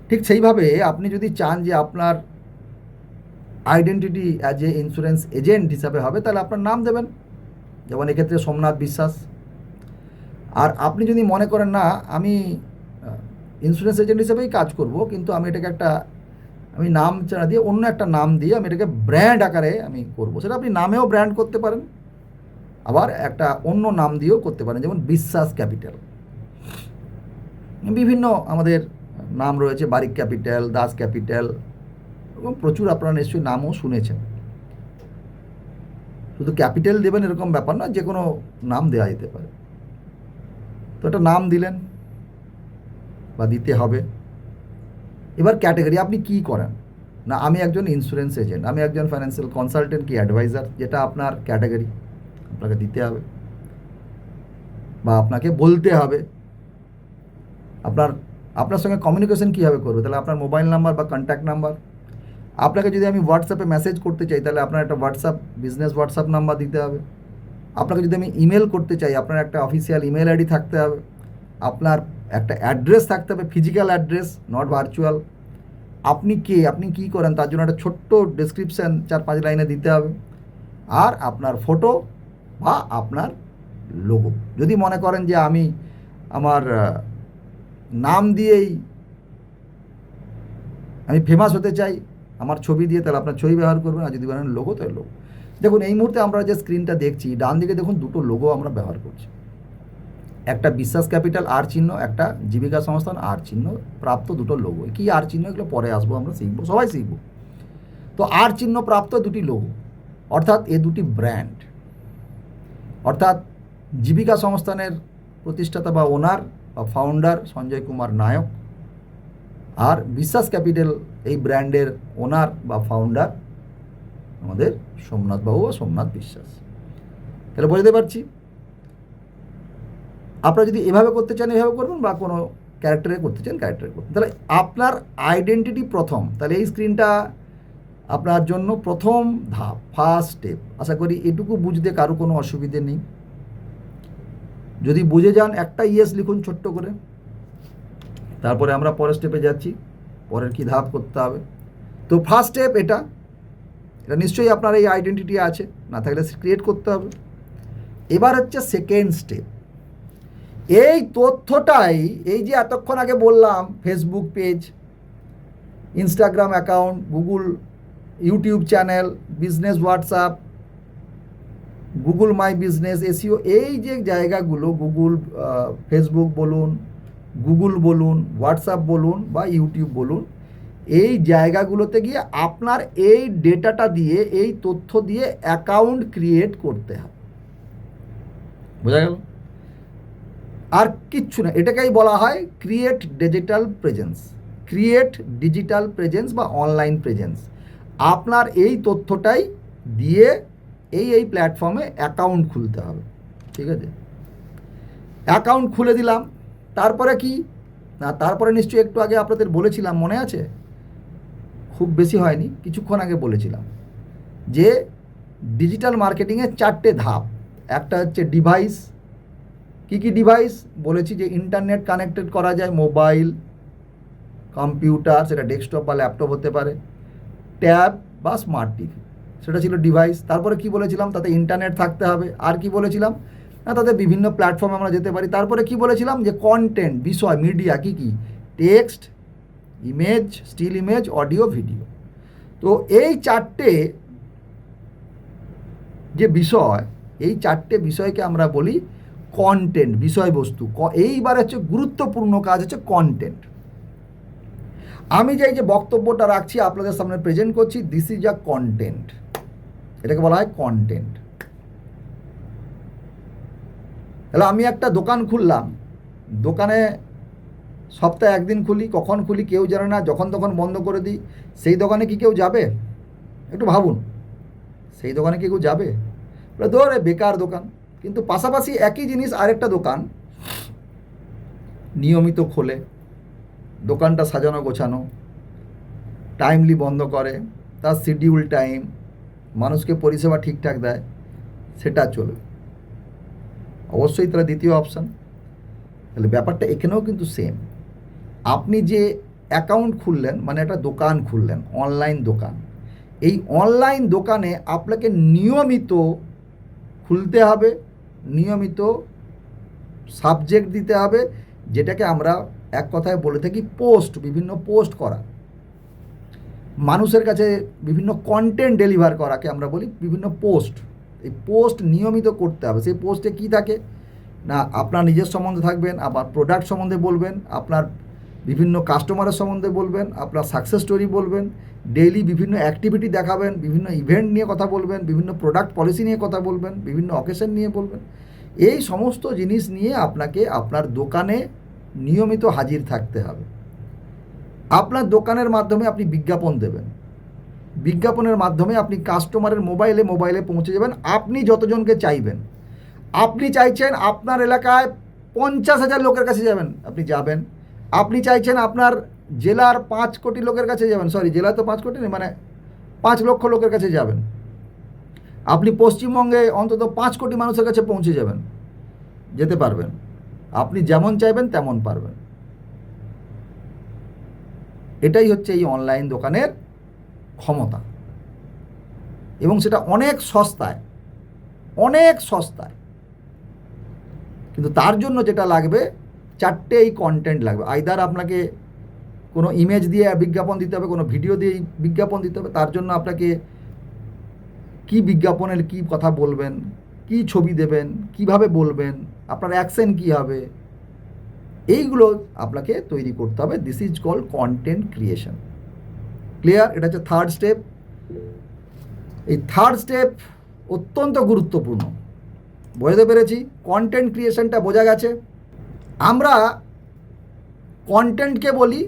ঠিক সেইভাবে আপনি যদি চান যে আপনার identity as a insurance agent হিসাবে হবে, তাহলে আপনার নাম দেবেন, যেমন এক্ষেত্রে সোমনাথ বিশ্বাস। আর আপনি যদি মনে করেন না আমি ইন্স্যুরেন্স এজেন্ট হিসেবেই কাজ করব, কিন্তু আমি এটাকে একটা আমি নাম ছাড়া দিয়ে অন্য একটা নাম দিয়ে আমি এটাকে ব্র্যান্ড আকারে আমি করব, সেটা আপনি নামেও ব্র্যান্ড করতে পারেন, আবার একটা অন্য নাম দিয়েও করতে পারেন, যেমন বিশ্বাস ক্যাপিটাল। বিভিন্ন আমাদের নাম রয়েছে, বারিক ক্যাপিটাল, দাস ক্যাপিটাল, এবং প্রচুর আপনারা নিশ্চয়ই নামও শুনেছেন। শুধু ক্যাপিটাল দেবেন এরকম ব্যাপার না, যে কোনো নাম দেওয়া যেতে পারে। তো একটা নাম দিলেন বা দিতে হবে। এবার ক্যাটাগরি আপনি কি করেন, না আমি একজন ইন্স্যুরেন্স এজেন্ট, আমি একজন ফাইন্যান্সিয়াল কনসালটেন্ট কি অ্যাডভাইজার, যেটা আপনার ক্যাটাগরি, আপনাকে দিতে হবে বা আপনাকে বলতে হবে। আপনার সঙ্গে কমিউনিকেশন কীভাবে করবে, তাহলে আপনার মোবাইল নাম্বার বা কন্ট্যাক্ট নাম্বার। আপনাকে যদি আমি হোয়াটসঅ্যাপে মেসেজ করতে চাই, তাহলে আপনার একটা বিজনেস হোয়াটসঅ্যাপ নাম্বার দিতে হবে। আপনাকে যদি আমি ইমেল করতে চাই, আপনার একটা অফিসিয়াল ইমেল আইডি থাকতে হবে, আপনার একটা অ্যাড্রেস থাকতে হবে, ফিজিক্যাল অ্যাড্রেস, নট ভার্চুয়াল। আপনি কে, আপনি কী করেন তার জন্য একটা ছোট্ট ডেসক্রিপশান 4-5 লাইনে দিতে হবে। আর আপনার ফটো বা আপনার লোগো। যদি মনে করেন যে আমি আমার নাম দিয়েই আমি ফেমাস হতে চাই, আমার ছবি দিয়ে, তাহলে আপনার ছবি ব্যবহার করবেন। আর যদি বলেন লোগো, তাহলে লোগো। দেখুন এই মুহূর্তে আমরা যে স্ক্রিনটা দেখছি, ডান দিকে দেখুন দুটো লোগো আমরা ব্যবহার করছি, একটা বিশ্বাস ক্যাপিটাল আর চিহ্ন, একটা জীবিকা সংস্থান আর চিহ্ন প্রাপ্ত দুটো লোগো। কি আর চিহ্ন, এগুলো পরে আসবো, আমরা শিখবো, সবাই শিখবো। তো আর চিহ্ন প্রাপ্ত দুটি লোগো, অর্থাৎ এ দুটি ব্র্যান্ড, অর্থাৎ জীবিকা সংস্থানের প্রতিষ্ঠাতা বা ওনার বা ফাউন্ডার সঞ্জয় কুমার নায়ক, আর বিশ্বাস ক্যাপিটাল এই ব্র্যান্ডের ওনার বা ফাউন্ডার আমাদের সোমনাথ বাবু বা সোমনাথ বিশ্বাস। তাহলে বুঝতে পারছি। আপনারা যদি এভাবে করতে চান এভাবে করবেন, বা কোনো ক্যারেক্টারে করতে চান ক্যারেক্টারে করবেন। তাহলে আপনার আইডেন্টিটি প্রথম, তাহলে এই স্ক্রিনটা আপনার জন্য প্রথম ধাপ, ফার্স্ট স্টেপ। আশা করি এটুকু বুঝতে কারো কোনো অসুবিধে নেই। যদি বুঝে যান একটা ইয়েস লিখুন ছোট্ট করে, তারপরে আমরা পরের স্টেপে যাচ্ছি, পরের কি ধাপ করতে হবে। তো ফার্স্ট স্টেপ এটা নিশ্চয়ই আপনার এই আইডেন্টিটি আছে, না থাকলে ক্রিয়েট করতে হবে। এবার হচ্ছে সেকেন্ড স্টেপ। এই তথ্যটাই, এই যে এতক্ষণ আগে বললাম Facebook page, Instagram account, Google YouTube channel, business WhatsApp, Google my business, SEO, এই যে জায়গাগুলো, গুগল ফেসবুক বলুন, গুগল বলুন, হোয়াটসঅ্যাপ বলুন বা ইউটিউব বলুন, এই জায়গাগুলোতে গিয়ে আপনার এই ডেটাটা দিয়ে, এই তথ্য দিয়ে অ্যাকাউন্ট ক্রিয়েট করতে হবে। বোঝা গেল? আর কিচ্ছু না, এটাকেই বলা হয় create digital presence. Create digital presence বা অনলাইন প্রেজেন্স। আপনার এই তথ্যটাই দিয়ে এই প্ল্যাটফর্মে অ্যাকাউন্ট খুলতে হবে। ঠিক আছে, অ্যাকাউন্ট খুলে দিলাম। তারপরে কি না, তারপরে নিশ্চয়ই একটু আগে আপনাদের বলেছিলাম, মনে আছে? খুব বেশি হয়নি, কিছুক্ষণ আগে বলেছিলাম যে ডিজিটাল মার্কেটিংয়ের 4টে ধাপ। একটা হচ্ছে ডিভাইস। কি ডিভাইস বলেছি? যে ইন্টারনেট কানেক্টেড করা যায়, মোবাইল, কম্পিউটার, সেটা ডেস্কটপ বা ল্যাপটপ হতে পারে, ট্যাব বা স্মার্ট টিভি, সেটা ছিল ডিভাইস। তারপরে কি বলেছিলাম? তাতে ইন্টারনেট থাকতে হবে। আর কি বলেছিলাম? না, তাতে বিভিন্ন প্ল্যাটফর্মে আমরা যেতে পারি। তারপরে কি বলেছিলাম? যে কন্টেন্ট, বিষয়, মিডিয়া, কি text, image, still image, audio, video. তো এই 4টে যে বিষয়, এই 4টে বিষয়কে আমরা বলি কন্টেন্ট, বিষয়বস্তু। এইবার হচ্ছে গুরুত্বপূর্ণ কাজ হচ্ছে কন্টেন্ট। আমি যে বক্তব্যটা রাখছি আপনাদের সামনে প্রেজেন্ট করছি, দিস ইজ আ কন্টেন্ট, এটাকে বলা হয় কন্টেন্ট। তাহলে আমি একটা দোকান খুললাম, দোকানে সপ্তাহে একদিন খুলি, কখন খুলি কেউ জানে না, যখন তখন বন্ধ করে দিই, সেই দোকানে কি কেউ যাবে? একটু ভাবুন, সেই দোকানে কি কেউ যাবে? ধরে বেকার দোকান। কিন্তু পাশাপাশি একই জিনিস আরেকটা দোকান নিয়মিত খোলে, দোকানটা সাজানো গোছানো, টাইমলি বন্ধ করে, তার শিডিউল টাইম, মানুষকে পরিষেবা ঠিকঠাক দেয়, সেটা চলবে অবশ্যই। তাহলে দ্বিতীয় অপশান। তাহলে ব্যাপারটা এখানেও কিন্তু সেম। আপনি যে অ্যাকাউন্ট খুললেন, মানে একটা দোকান খুললেন, অনলাইন দোকান, এই অনলাইন দোকানে আপনাকে নিয়মিত খুলতে হবে, নিয়মিত সাবজেক্ট দিতে হবে, যেটাকে আমরা এক কথায় বলে থাকি পোস্ট, বিভিন্ন পোস্ট করা, মানুষের কাছে বিভিন্ন কন্টেন্ট ডেলিভার করাকে আমরা বলি বিভিন্ন পোস্ট। এই পোস্ট নিয়মিত করতে হবে। সেই পোস্টে কী থাকে না, আপনার নিজের সম্বন্ধে থাকবেন, আবার প্রোডাক্ট সম্বন্ধে বলবেন, আপনার বিভিন্ন কাস্টমারের সম্বন্ধে বলবেন, আপনার সাকসেস স্টোরি বলবেন, ডেইলি বিভিন্ন অ্যাক্টিভিটি দেখাবেন, বিভিন্ন ইভেন্ট নিয়ে কথা বলবেন, বিভিন্ন প্রোডাক্ট পলিসি নিয়ে কথা বলবেন, বিভিন্ন অকেশন নিয়ে বলবেন। এই সমস্ত জিনিস নিয়ে আপনাকে আপনার দোকানে নিয়মিত হাজির থাকতে হবে। আপনার দোকানের মাধ্যমে আপনি বিজ্ঞাপন দেবেন, বিজ্ঞাপনের মাধ্যমে আপনি কাস্টমারের মোবাইলে পৌঁছে যাবেন। আপনি যতজনকে চাইবেন, আপনি চাইছেন আপনার এলাকায় 50,000 লোকের কাছে যাবেন, আপনি যাবেন। আপনি চাইছেন আপনার জেলার 5 কোটি লোকের কাছে যাবেন, সরি জেলা তো 5 কোটি নেই, মানে 5 লক্ষ লোকের কাছে যাবেন। আপনি পশ্চিমবঙ্গে অন্তত 5 কোটি মানুষের কাছে পৌঁছে যাবেন, যেতে পারবেন। আপনি যেমন চাইবেন তেমন পারবেন। এটাই হচ্ছে এই অনলাইন দোকানের ক্ষমতা, এবং সেটা অনেক সস্তায়, অনেক সস্তায়। কিন্তু তার জন্য যেটা লাগবে, 4টে এই কন্টেন্ট লাগবে। আইদার আপনাকে কোনো ইমেজ দিয়ে বিজ্ঞাপন দিতে হবে, কোনো ভিডিও দিয়ে বিজ্ঞাপন দিতে হবে। তার জন্য আপনাকে কি বিজ্ঞাপনের কি কথা বলবেন, কি ছবি দেবেন, কিভাবে বলবেন, আপনার অ্যাকশন কী হবে, এইগুলো আপনাকে তৈরি করতে হবে। This is called content creation. Clear? এটা হচ্ছে থার্ড স্টেপ। এই থার্ড স্টেপ অত্যন্ত গুরুত্বপূর্ণ। বোঝাতে পেরেছি? কন্টেন্ট ক্রিয়েশনটা বোঝা গেছে। আমরা কন্টেন্টকে বলি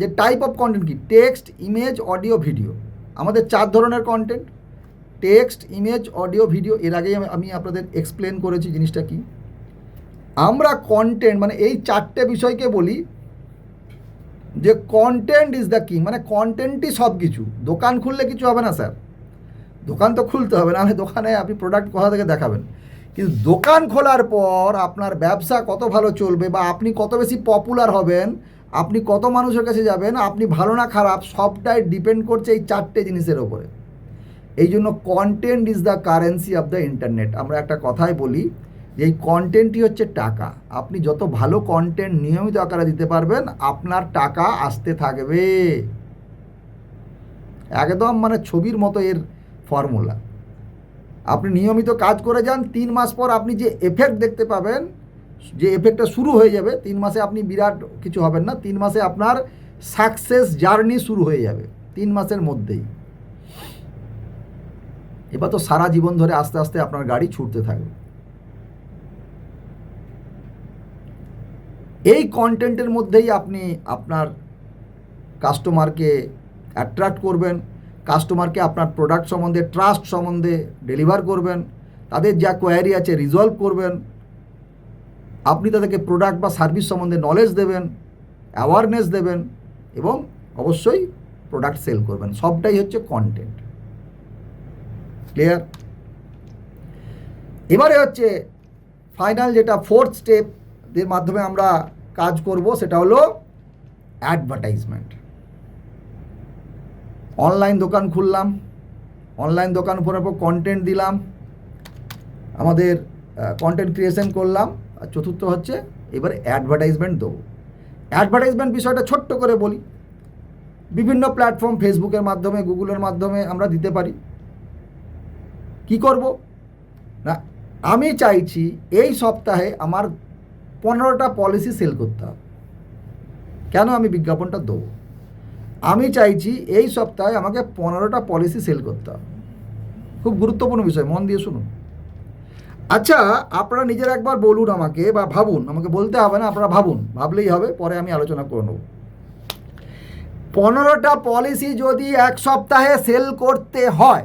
যে টাইপ অফ কন্টেন্ট কি, টেক্সট, ইমেজ, অডিও, ভিডিও। আমাদের 4 ধরনের content, text, image, audio, video. এর আগেই আমি আপনাদের এক্সপ্লেন করেছি জিনিসটা কি। আমরা কন্টেন্ট মানে এই 4টে বিষয়কে বলি যে কন্টেন্ট ইজ দ্য কিং, মানে কন্টেন্টই সব কিছু। দোকান খুললে কিছু হবে না স্যার, দোকান তো খুলতে হবে, নাহলে দোকানে আপনি প্রোডাক্ট কোথা থেকে দেখাবেন। কিন্তু দোকান খোলার পর আপনার ব্যবসা কত ভালো চলবে, বা আপনি কত বেশি পপুলার হবেন, আপনি কত মানুষের কাছে যাবেন, আপনি ভালো না খারাপ, সবটাই ডিপেন্ড করছে এই 4টে জিনিসের ওপরে। এই জন্য content is the currency of the internet. আমরা একটা কথাই বলি যে এই কন্টেন্টই হচ্ছে টাকা। আপনি যত ভালো কন্টেন্ট নিয়মিত আকারে দিতে পারবেন, আপনার টাকা আসতে থাকবে। একদম মানে ছবির মতো এর ফর্মুলা। আপনি নিয়মিত কাজ করে যান, 3 মাস পর আপনি যে এফেক্ট দেখতে পাবেন, যে এফেক্টটা শুরু হয়ে যাবে, 3 মাসে আপনি বিরাট কিছু হবেন না, 3 মাসে আপনার সাকসেস জার্নি শুরু হয়ে যাবে, 3 মাসের মধ্যেই। এবার তো সারা জীবন ধরে আস্তে আস্তে আপনার গাড়ি ছুটতে থাকবে। এই কন্টেন্টের মধ্যেই আপনি আপনার কাস্টমারকে অ্যাট্রাক্ট করবেন, কাস্টমারকে আপনার প্রোডাক্ট সম্বন্ধে, ট্রাস্ট সম্বন্ধে ডেলিভার করবেন, তাদের যা কোয়ারি আছে রিজলভ করবেন, আপনি তাদেরকে প্রোডাক্ট বা সার্ভিস সম্বন্ধে নলেজ দেবেন, অ্যাওয়ারনেস দেবেন, এবং অবশ্যই প্রোডাক্ট সেল করবেন। সবটাই হচ্ছে কন্টেন্ট। ক্লিয়ার? এবারে হচ্ছে ফাইনাল যেটা 4th স্টেপ এর মাধ্যমে আমরা কাজ করব, সেটা হলো অ্যাডভার্টাইজমেন্ট। অনলাইন দোকান খুললাম, অনলাইন দোকান খোলার পর কন্টেন্ট দিলাম, আমাদের কন্টেন্ট ক্রিয়েশন করলাম, আর চতুর্থ হচ্ছে এবার অ্যাডভার্টাইজমেন্ট দেবো। অ্যাডভার্টাইজমেন্ট বিষয়টা ছোট্ট করে বলি। বিভিন্ন প্ল্যাটফর্ম, ফেসবুকের মাধ্যমে, গুগলের মাধ্যমে আমরা দিতে পারি। কি করব না, আমি চাইছি এই সপ্তাহে আমার 15টা পলিসি সেল করতে হবে। কেন আমি বিজ্ঞাপনটা দেবো? আমি চাইছি এই সপ্তাহে আমাকে 15টা পলিসি সেল করতে হবে। খুব গুরুত্বপূর্ণ বিষয়, মন দিয়ে শুনুন। আচ্ছা, আপনারা নিজেরা একবার বলুন আমাকে, বা ভাবুন, আমাকে বলতে হবে না, আপনারা ভাবুন, ভাবলেই হবে, পরে আমি আলোচনা করে নেব। 15টা পলিসি যদি এক সপ্তাহে সেল করতে হয়,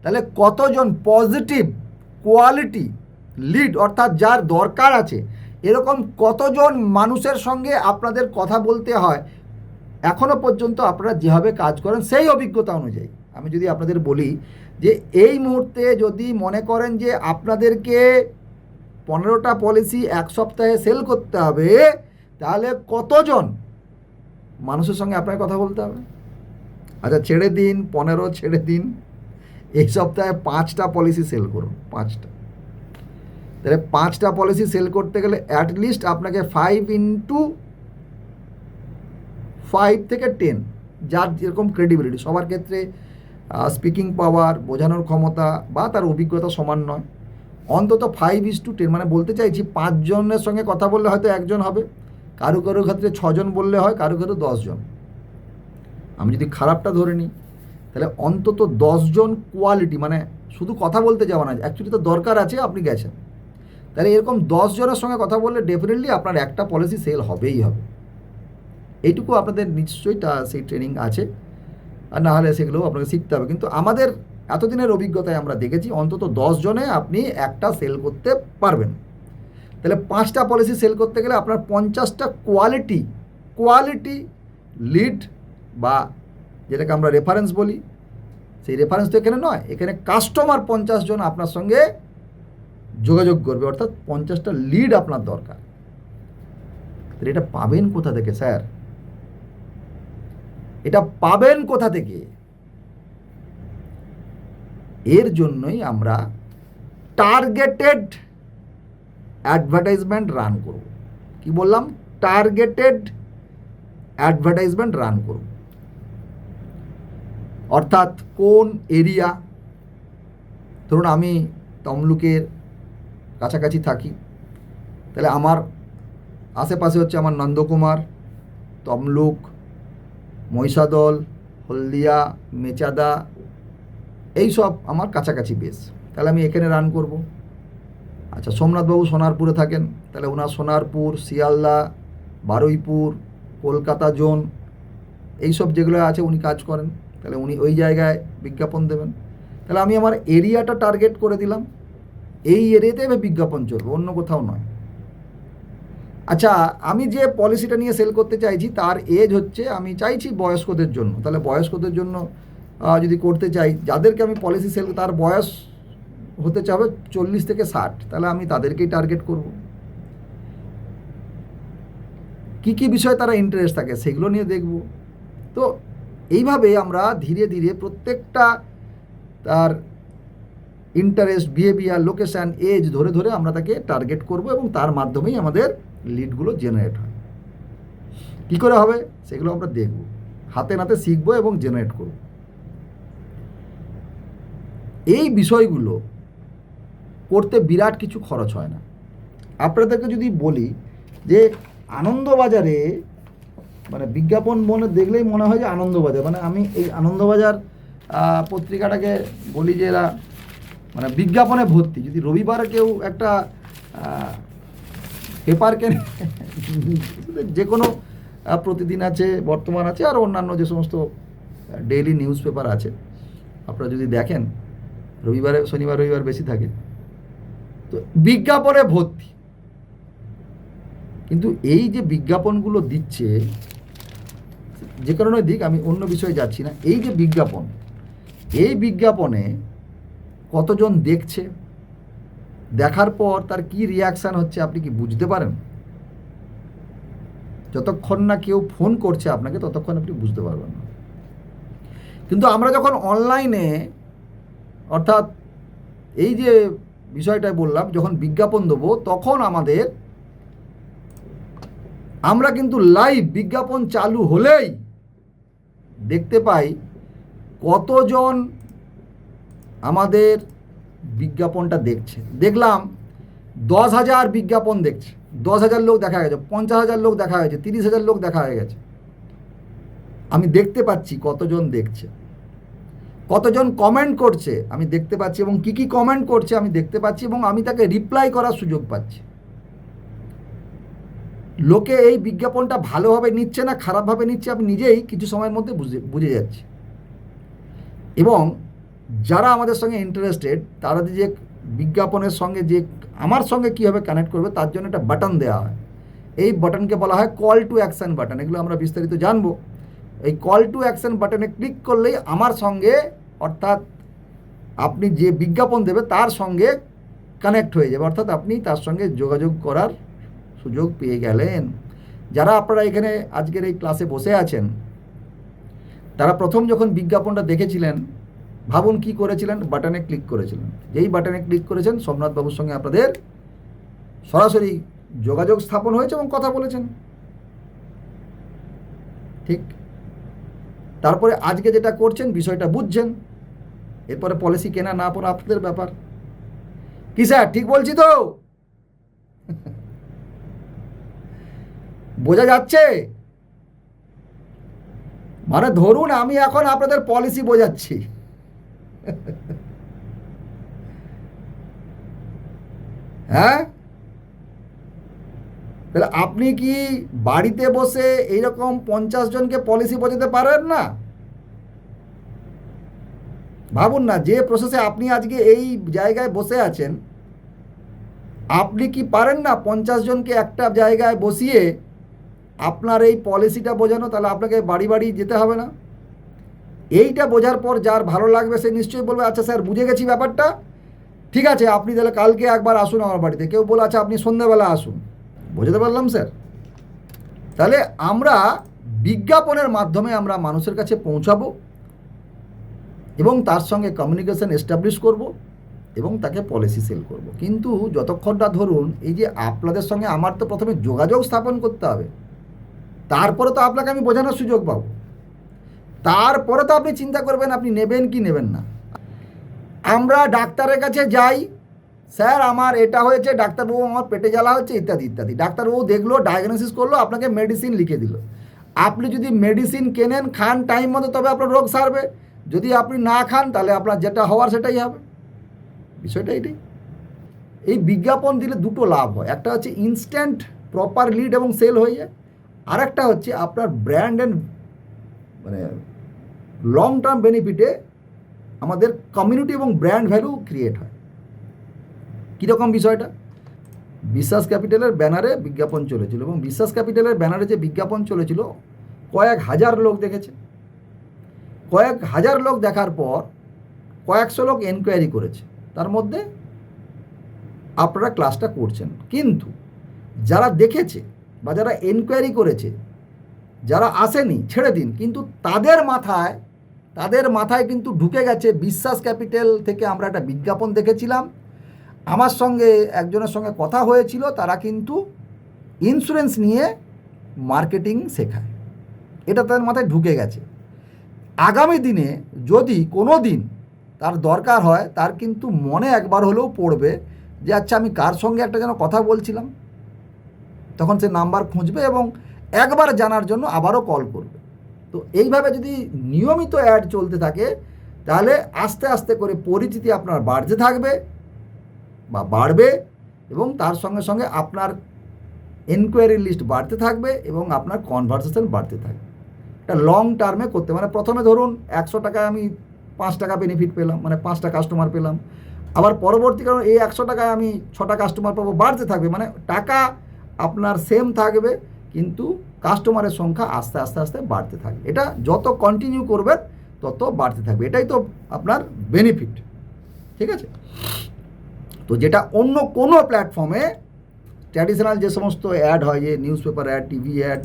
তাহলে কতজন পজিটিভ কোয়ালিটি লিড, অর্থাৎ যার দরকার আছে এরকম কতজন মানুষের সঙ্গে আপনাদের কথা বলতে হয় এখনো পর্যন্ত আপনারা যেভাবে কাজ করেন সেই অভিজ্ঞতা অনুযায়ী। আমি যদি আপনাদের বলি যে এই মুহূর্তে যদি মনে করেন যে আপনাদেরকে 15টা পলিসি এক সপ্তাহে সেল করতে হবে, তাহলে কতজন মানুষের সঙ্গে আপনাকে কথা বলতে হবে? আচ্ছা, ছেড়ে দিন 15, ছেড়ে দিন, এই সপ্তাহে 5টা পলিসি সেল করুন, 5টা। তাহলে 5টা পলিসি সেল করতে গেলে অ্যাটলিস্ট আপনাকে 5 × 5 থেকে 10, যার যেরকম ক্রেডিবিলিটি, সবার ক্ষেত্রে স্পিকিং পাওয়ার, বোঝানোর ক্ষমতা বা তার অভিজ্ঞতা সমান নয়। অন্তত 5:10, মানে বলতে চাইছি 5 জনের সঙ্গে কথা বললে হয়তো 1 জন হবে, কারো কারো ক্ষেত্রে 6 জন বললে হয়, কারো কারো 10 জন। আমি যদি খারাপটা ধরে নিই, তাহলে অন্তত 10 জন কোয়ালিটি, মানে শুধু কথা বলতে যাওয়া না, অ্যাকচুয়ালি তো দরকার আছে, আপনি গেছেন, তাহলে এরকম 10 জনের সঙ্গে কথা বললে ডেফিনেটলি আপনার একটা পলিসি সেল হবেই হবে। এইটুকু আপনাদের নিশ্চয়ই সেই ট্রেনিং আছে, আর না হলে সেগুলো আপনাকে শিখতে হবে। কিন্তু আমাদের এতদিনের অভিজ্ঞতায় আমরা দেখেছি অন্তত 10 জনে আপনি একটা সেল করতে পারবেন। তাহলে 5টা পলিসি সেল করতে গেলে আপনার 50টা কোয়ালিটি লিড, বা যেটাকে আমরা রেফারেন্স বলি, সেই রেফারেন্স তো এখানে নয়, এখানে কাস্টমার 50 জন আপনার সঙ্গে যোগাযোগ করবে, অর্থাৎ 50টা লিড আপনার দরকার। তাহলে এটা পাবেন কোথা থেকে স্যার? এটা পাবেন কোথা থেকে? এর জন্যই আমরা টার্গেটেড অ্যাডভার্টাইজমেন্ট রান করব। কি বললাম? টার্গেটেড অ্যাডভার্টাইজমেন্ট রান করব। অর্থাৎ কোন এরিয়া, ধরুন আমি তমলুকের কাছাকাছি থাকি, তাহলে আমার আশেপাশে হচ্ছে আমার নন্দকুমার, তমলুক, মহিষাদল, হলদিয়া, মেচাদা, এই সব আমার কাছাকাছি বেশ, তাহলে আমি এখানে রান করব। আচ্ছা, সোমনাথবাবু সোনারপুরে থাকেন, তাহলে ওনার সোনারপুর, শিয়ালদা, বারুইপুর, কলকাতা জোন, এই সব যেগুলো আছে উনি কাজ করেন, তাহলে উনি ওই জায়গায় বিজ্ঞাপন দেবেন। তাহলে আমি আমার এরিয়াটা টার্গেট করে দিলাম, এই এরিয়াতে আমি বিজ্ঞাপন চলবে, অন্য কোথাও নয়। আচ্ছা, আমি যে পলিসিটা নিয়ে সেল করতে চাইছি তার এজ হচ্ছে, আমি চাইছি বয়স্কদের জন্য, তাহলে বয়স্কদের জন্য যদি করতে চাই, যাদেরকে আমি পলিসি সেল, তার বয়স হতে চাবে 40 থেকে 60, তাহলে আমি তাদেরকেই টার্গেট করব। কি কি বিষয়ে তারা ইন্টারেস্ট থাকে সেগুলো নিয়ে দেখব। তো এইভাবে আমরা ধীরে ধীরে প্রত্যেকটা তার ইন্টারেস্ট, বিহেভিয়ার, লোকেশান, এজ ধরে ধরে আমরা তাকে টার্গেট করব, এবং তার মাধ্যমেই আমাদের লিডগুলো জেনারেট হয়। কী করে হবে সেগুলো আমরা দেখব, হাতে নাতে শিখবো এবং জেনারেট করব। এই বিষয়গুলো করতে বিরাট কিছু খরচ হয় না। আপনাদেরকে যদি বলি যে আনন্দবাজারে, মানে বিজ্ঞাপন মনে দেখলেই মনে হয় যে আনন্দবাজার, মানে আমি এই আনন্দবাজার পত্রিকাটাকে বলি যে এরা মানে বিজ্ঞাপনে ভর্তি। যদি রবিবার কেউ একটা পেপার কেনে, যে কোনো প্রতিদিন আছে, বর্তমান আছে, আর অন্যান্য যে সমস্ত ডেইলি নিউজ পেপার আছে, আপনারা যদি দেখেন রবিবারে, শনিবার রবিবার বেশি থাকে, তো বিজ্ঞাপনে ভর্তি। কিন্তু এই যে বিজ্ঞাপনগুলো দিচ্ছে, যে কারণে দিক, আমি অন্য বিষয়ে যাচ্ছি না, এই যে বিজ্ঞাপন, এই বিজ্ঞাপনে কতজন দেখছে, দেখার পর তার কি রিয়াকশান হচ্ছে আপনি কি বুঝতে পারেন? যতক্ষণ না কেউ ফোন করছে আপনাকে, ততক্ষণ আপনি বুঝতে পারবেন না। কিন্তু আমরা যখন অনলাইনে, অর্থাৎ এই যে বিষয়টা বললাম, যখন বিজ্ঞাপন দেবো, তখন আমরা কিন্তু লাইভ বিজ্ঞাপন চালু হলেই দেখতে পাই কতজন আমাদের বিজ্ঞাপনটা দেখছে। দেখলাম 10,000 বিজ্ঞাপন দেখছে, 10,000 লোক দেখা গেছে, 50,000 লোক দেখা হয়েছে, 30,000 লোক দেখা হয়ে গেছে। আমি দেখতে পাচ্ছি কতজন দেখছে, কতজন কমেন্ট করছে আমি দেখতে পাচ্ছি, এবং কি কি কমেন্ট করছে আমি দেখতে পাচ্ছি, এবং আমি তাকে রিপ্লাই করার সুযোগ পাচ্ছি। লোকে এই বিজ্ঞাপনটা ভালোভাবে নিচ্ছে না খারাপভাবে নিচ্ছে আমি নিজেই কিছু সময়ের মধ্যে বুঝে যাচ্ছি। এবং যারা আমাদের সঙ্গে ইন্টারেস্টেড তারা যে বিজ্ঞাপনের সঙ্গে যে আমার সঙ্গে কীভাবে কানেক্ট করবে তার জন্য একটা বাটন দেওয়া হয়। এই বাটনকে বলা হয় কল টু অ্যাকশান বাটন। এগুলো আমরা বিস্তারিত জানবো। এই কল টু অ্যাকশান বাটনে ক্লিক করলেই আমার সঙ্গে, অর্থাৎ আপনি যে বিজ্ঞাপন দেবে তার সঙ্গে কানেক্ট হয়ে যাবে, অর্থাৎ আপনি তার সঙ্গে যোগাযোগ করার সুযোগ পেয়ে গেলেন। যারা আপনারা এখানে আজকের এই ক্লাসে বসে আছেন তারা প্রথম যখন বিজ্ঞাপনটা দেখেছিলেন ভাবুন কি করেছিলেন, বাটনে ক্লিক করেছিলেন। যেই বাটনে ক্লিক করেছেন সোমনাথ বাবুর সঙ্গে আপনাদের সরাসরি যোগাযোগ স্থাপন হয়েছে এবং কথা বলেছেন, ঠিক। তারপরে আজকে যেটা করছেন বিষয়টা বুঝছেন, এরপরে পলিসি কেনা না পড়া আপনাদের ব্যাপার। কি স্যার ঠিক বলছি তো? বোঝা যাচ্ছে? মানে ধরুন আমি এখন আপনাদের পলিসি বোঝাচ্ছি, হ্যাঁ, তাহলে আপনি কি বাড়িতে বসে এইরকম 50 জনকে পলিসি বোঝাতে পারেন না? ভাবুন না, যে প্রসেসে আপনি আজকে এই জায়গায় বসে আছেন আপনি কি পারেন না 50 জনকে একটা জায়গায় বসিয়ে আপনার এই পলিসিটা বোঝানো? তাহলে আপনাকে বাড়ি বাড়ি যেতে হবে না। এইটা বোঝার পর যার ভালো লাগবে সে নিশ্চয়ই বলবে আচ্ছা স্যার বুঝে গেছি ব্যাপারটা, ঠিক আছে আপনি তাহলে কালকে একবার আসুন আমার বাড়িতে। কেউ বলে আচ্ছা আপনি সন্ধ্যাবেলা আসুন। বুঝতে পারলাম স্যার? তাহলে আমরা বিজ্ঞাপনের মাধ্যমে আমরা মানুষের কাছে পৌঁছাবো এবং তার সঙ্গে কমিউনিকেশন এস্টাবলিশ করব এবং তাকে পলিসি সেল করব। কিন্তু যতক্ষণটা ধরুন এই যে আপনাদের সঙ্গে আমার তো প্রথমে যোগাযোগ স্থাপন করতে হবে, তারপরে তো আপনাকে আমি বোঝানোর সুযোগ পাবো, তারপরে তো আপনি চিন্তা করবেন আপনি নেবেন কি নেবেন না। আমরা ডাক্তারের কাছে যাই, স্যার আমার এটা হয়েছে, ডাক্তারবাবু আমার পেটে জ্বালা হচ্ছে ইত্যাদি ইত্যাদি। ডাক্তারবাবু দেখলো, ডায়াগনোসিস করলো, আপনাকে মেডিসিন লিখে দিল। আপনি যদি মেডিসিন কেনেন খান টাইম মতো তবে আপনার রোগ সারবে, যদি আপনি না খান তাহলে আপনার যেটা হওয়ার সেটাই হবে। বিষয়টা এটাই। এই বিজ্ঞাপন দিলে দুটো লাভ হয়, একটা হচ্ছে ইনস্ট্যান্ট প্রপার লিড এবং সেল হয়ে যায়, আর একটা হচ্ছে আপনার ব্র্যান্ড অ্যান্ড মানে লং টার্ম বেনিফিটে আমাদের কমিউনিটি এবং ব্র্যান্ড ভ্যালু ক্রিয়েট হয়। কীরকম বিষয়টা? বিশ্বাস ক্যাপিটালের ব্যানারে বিজ্ঞাপন চলেছিল এবং বিশ্বাস ক্যাপিটালের ব্যানারে যে বিজ্ঞাপন চলেছিল কয়েক হাজার লোক দেখেছে। কয়েক হাজার লোক দেখার পর কয়েকশো লোক এনকোয়ারি করেছে, তার মধ্যে আপনারা ক্লাসটা করছেন। কিন্তু যারা দেখেছে বা যারা এনকোয়ারি করেছে, যারা আসেনি ছেড়ে দিন, কিন্তু তাদের মাথায় কিন্তু ঢুকে গেছে বিশ্বাস ক্যাপিটাল থেকে আমরা একটা বিজ্ঞাপন দেখেছিলাম, আমার সঙ্গে একজনের সঙ্গে কথা হয়েছিল, তারা কিন্তু ইন্স্যুরেন্স নিয়ে মার্কেটিং শেখায়। এটা তাদের মাথায় ঢুকে গেছে। আগামী দিনে যদি কোনো দিন তার দরকার হয় তার কিন্তু মনে একবার হলেও পড়বে যে আচ্ছা আমি কার সঙ্গে একটা যেন কথা বলছিলাম, তখন সে নাম্বার খুঁজবে এবং একবার জানার জন্য আবারও কল করবে। তো এইভাবে যদি নিয়মিত অ্যাড চলতে থাকে তাহলে আস্তে আস্তে করে পরিচিতি আপনার বাড়তে থাকবে বা বাড়বে এবং তার সঙ্গে সঙ্গে আপনার এনকোয়ারি লিস্ট বাড়তে থাকবে এবং আপনার কনভারসেশন বাড়তে থাকবে। এটা লং টার্মে করতে, মানে প্রথমে ধরুন 100 টাকায় আমি 5 টাকা বেনিফিট পেলাম, মানে 5টা কাস্টমার পেলাম, আবার পরবর্তীকালে এই 100 টাকায় আমি 6টা কাস্টমার পাবো, বাড়তে থাকবে। মানে টাকা আপনার সেম থাকবে কিন্তু কাস্টমারের সংখ্যা আস্তে আস্তে আস্তে বাড়তে থাকবে। এটা যত কন্টিনিউ করবেন তত বাড়তে থাকবে, এটাই তো আপনার বেনিফিট, ঠিক আছে? তো যেটা অন্য কোনো প্ল্যাটফর্মে ট্র্যাডিশনাল যে সমস্ত অ্যাড হয়, যে newspaper ad, TV ad,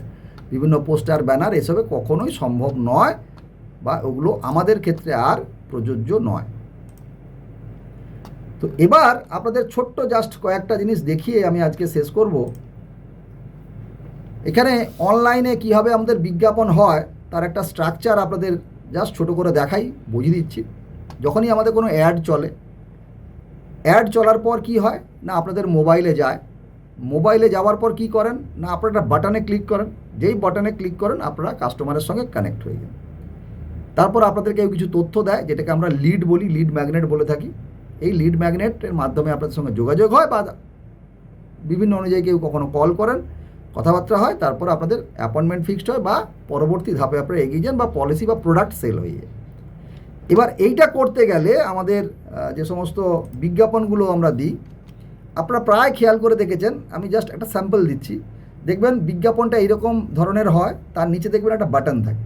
বিভিন্ন পোস্টার ব্যানার, এসবে কখনোই সম্ভব নয় বা ওগুলো আমাদের ক্ষেত্রে আর প্রযোজ্য নয়। তো এবার আপনাদের ছোট্ট জাস্ট কয়েকটা জিনিস দেখিয়ে আমি আজকে শেষ করব। এখানে অনলাইনে কীভাবে আমাদের বিজ্ঞাপন হয় তার একটা স্ট্রাকচার আপনাদের জাস্ট ছোটো করে দেখাই, বুঝিয়ে দিচ্ছি। যখনই আমাদের কোনো অ্যাড চলে, অ্যাড চলার পর কি হয় না, আপনাদের মোবাইলে যায়, মোবাইলে যাওয়ার পর কি করেন না, আপনারা একটা বাটনে ক্লিক করেন, যেই বাটনে ক্লিক করেন আপনারা কাস্টমারের সঙ্গে কানেক্ট হয়ে যান। তারপর আপনাদের কেউ কিছু তথ্য দেয়, যেটাকে আমরা লিড বলি, লিড ম্যাগনেট বলে থাকি। এই লিড ম্যাগনেটের মাধ্যমে আপনাদের সঙ্গে যোগাযোগ হয় বা বিভিন্ন অনুযায়ী কেউ কখনো কল করেন, কথাবার্তা হয়, তারপর আপনাদের অ্যাপয়েন্টমেন্ট ফিক্সড হয় বা পরবর্তী ধাপে আপনারা এগিয়ে যান বা পলিসি বা প্রোডাক্ট সেল হয়ে যায়। এবার এইটা করতে গেলে আমাদের যে সমস্ত বিজ্ঞাপনগুলো আমরা দিই, আপনারা প্রায় খেয়াল করে দেখেছেন, আমি জাস্ট একটা স্যাম্পল দিচ্ছি। দেখবেন বিজ্ঞাপনটা এইরকম ধরনের হয়, তার নিচে দেখবেন একটা বাটন থাকে,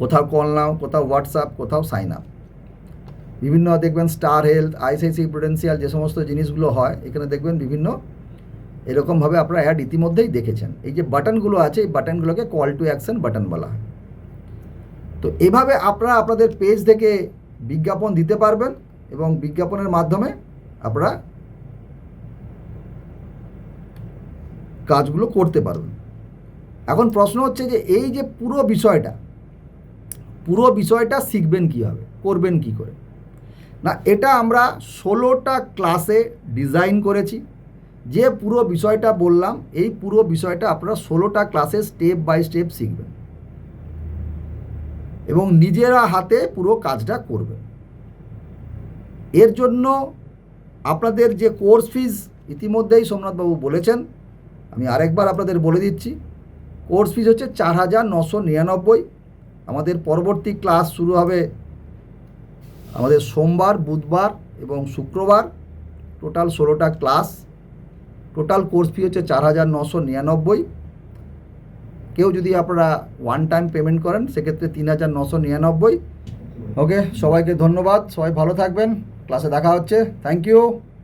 কোথাও কল নাও, কোথাও হোয়াটসঅ্যাপ, কোথাও সাইন আপ, বিভিন্ন দেখবেন স্টার হেলথ, আইসিআইসিআই প্রুডেন্সিয়াল যে সমস্ত জিনিসগুলো হয়, এখানে দেখবেন বিভিন্ন এরকমভাবে আপনারা অ্যাড ইতিমধ্যেই দেখেছেন। এই যে বাটনগুলো আছে, এই বাটনগুলোকে কল টু অ্যাকশন বাটন বলা হয়। তো এভাবে আপনারা আপনাদের পেজ থেকে বিজ্ঞাপন দিতে পারবেন এবং বিজ্ঞাপনের মাধ্যমে আপনারা কাজগুলো করতে পারবেন। এখন প্রশ্ন হচ্ছে যে এই যে পুরো বিষয়টা শিখবেন কীভাবে, করবেন কি করে? না, এটা আমরা 16টা ক্লাসে ডিজাইন করেছি। যে পুরো বিষয়টা বললাম, এই পুরো বিষয়টা আপনারা 16টা ক্লাসে স্টেপ বাই স্টেপ শিখবেন এবং নিজেরা হাতে পুরো কাজটা করবেন। এর জন্য আপনাদের যে কোর্স ফিজ ইতিমধ্যেই সোমনাথবাবু বলেছেন, আমি আরেকবার আপনাদের বলে দিচ্ছি, কোর্স ফিজ হচ্ছে 4,999। আমাদের পরবর্তী ক্লাস শুরু হবে আমাদের সোমবার, বুধবার এবং শুক্রবার, টোটাল 16টা ক্লাস, টোটাল কোর্স ফি হচ্ছে 4,999। কেউ যদি আপনারা ওয়ান টাইম পেমেন্ট করেন সেক্ষেত্রে 3,999। ওকে, সবাইকে ধন্যবাদ, সবাই ভালো থাকবেন, ক্লাসে দেখা হচ্ছে, থ্যাংক ইউ।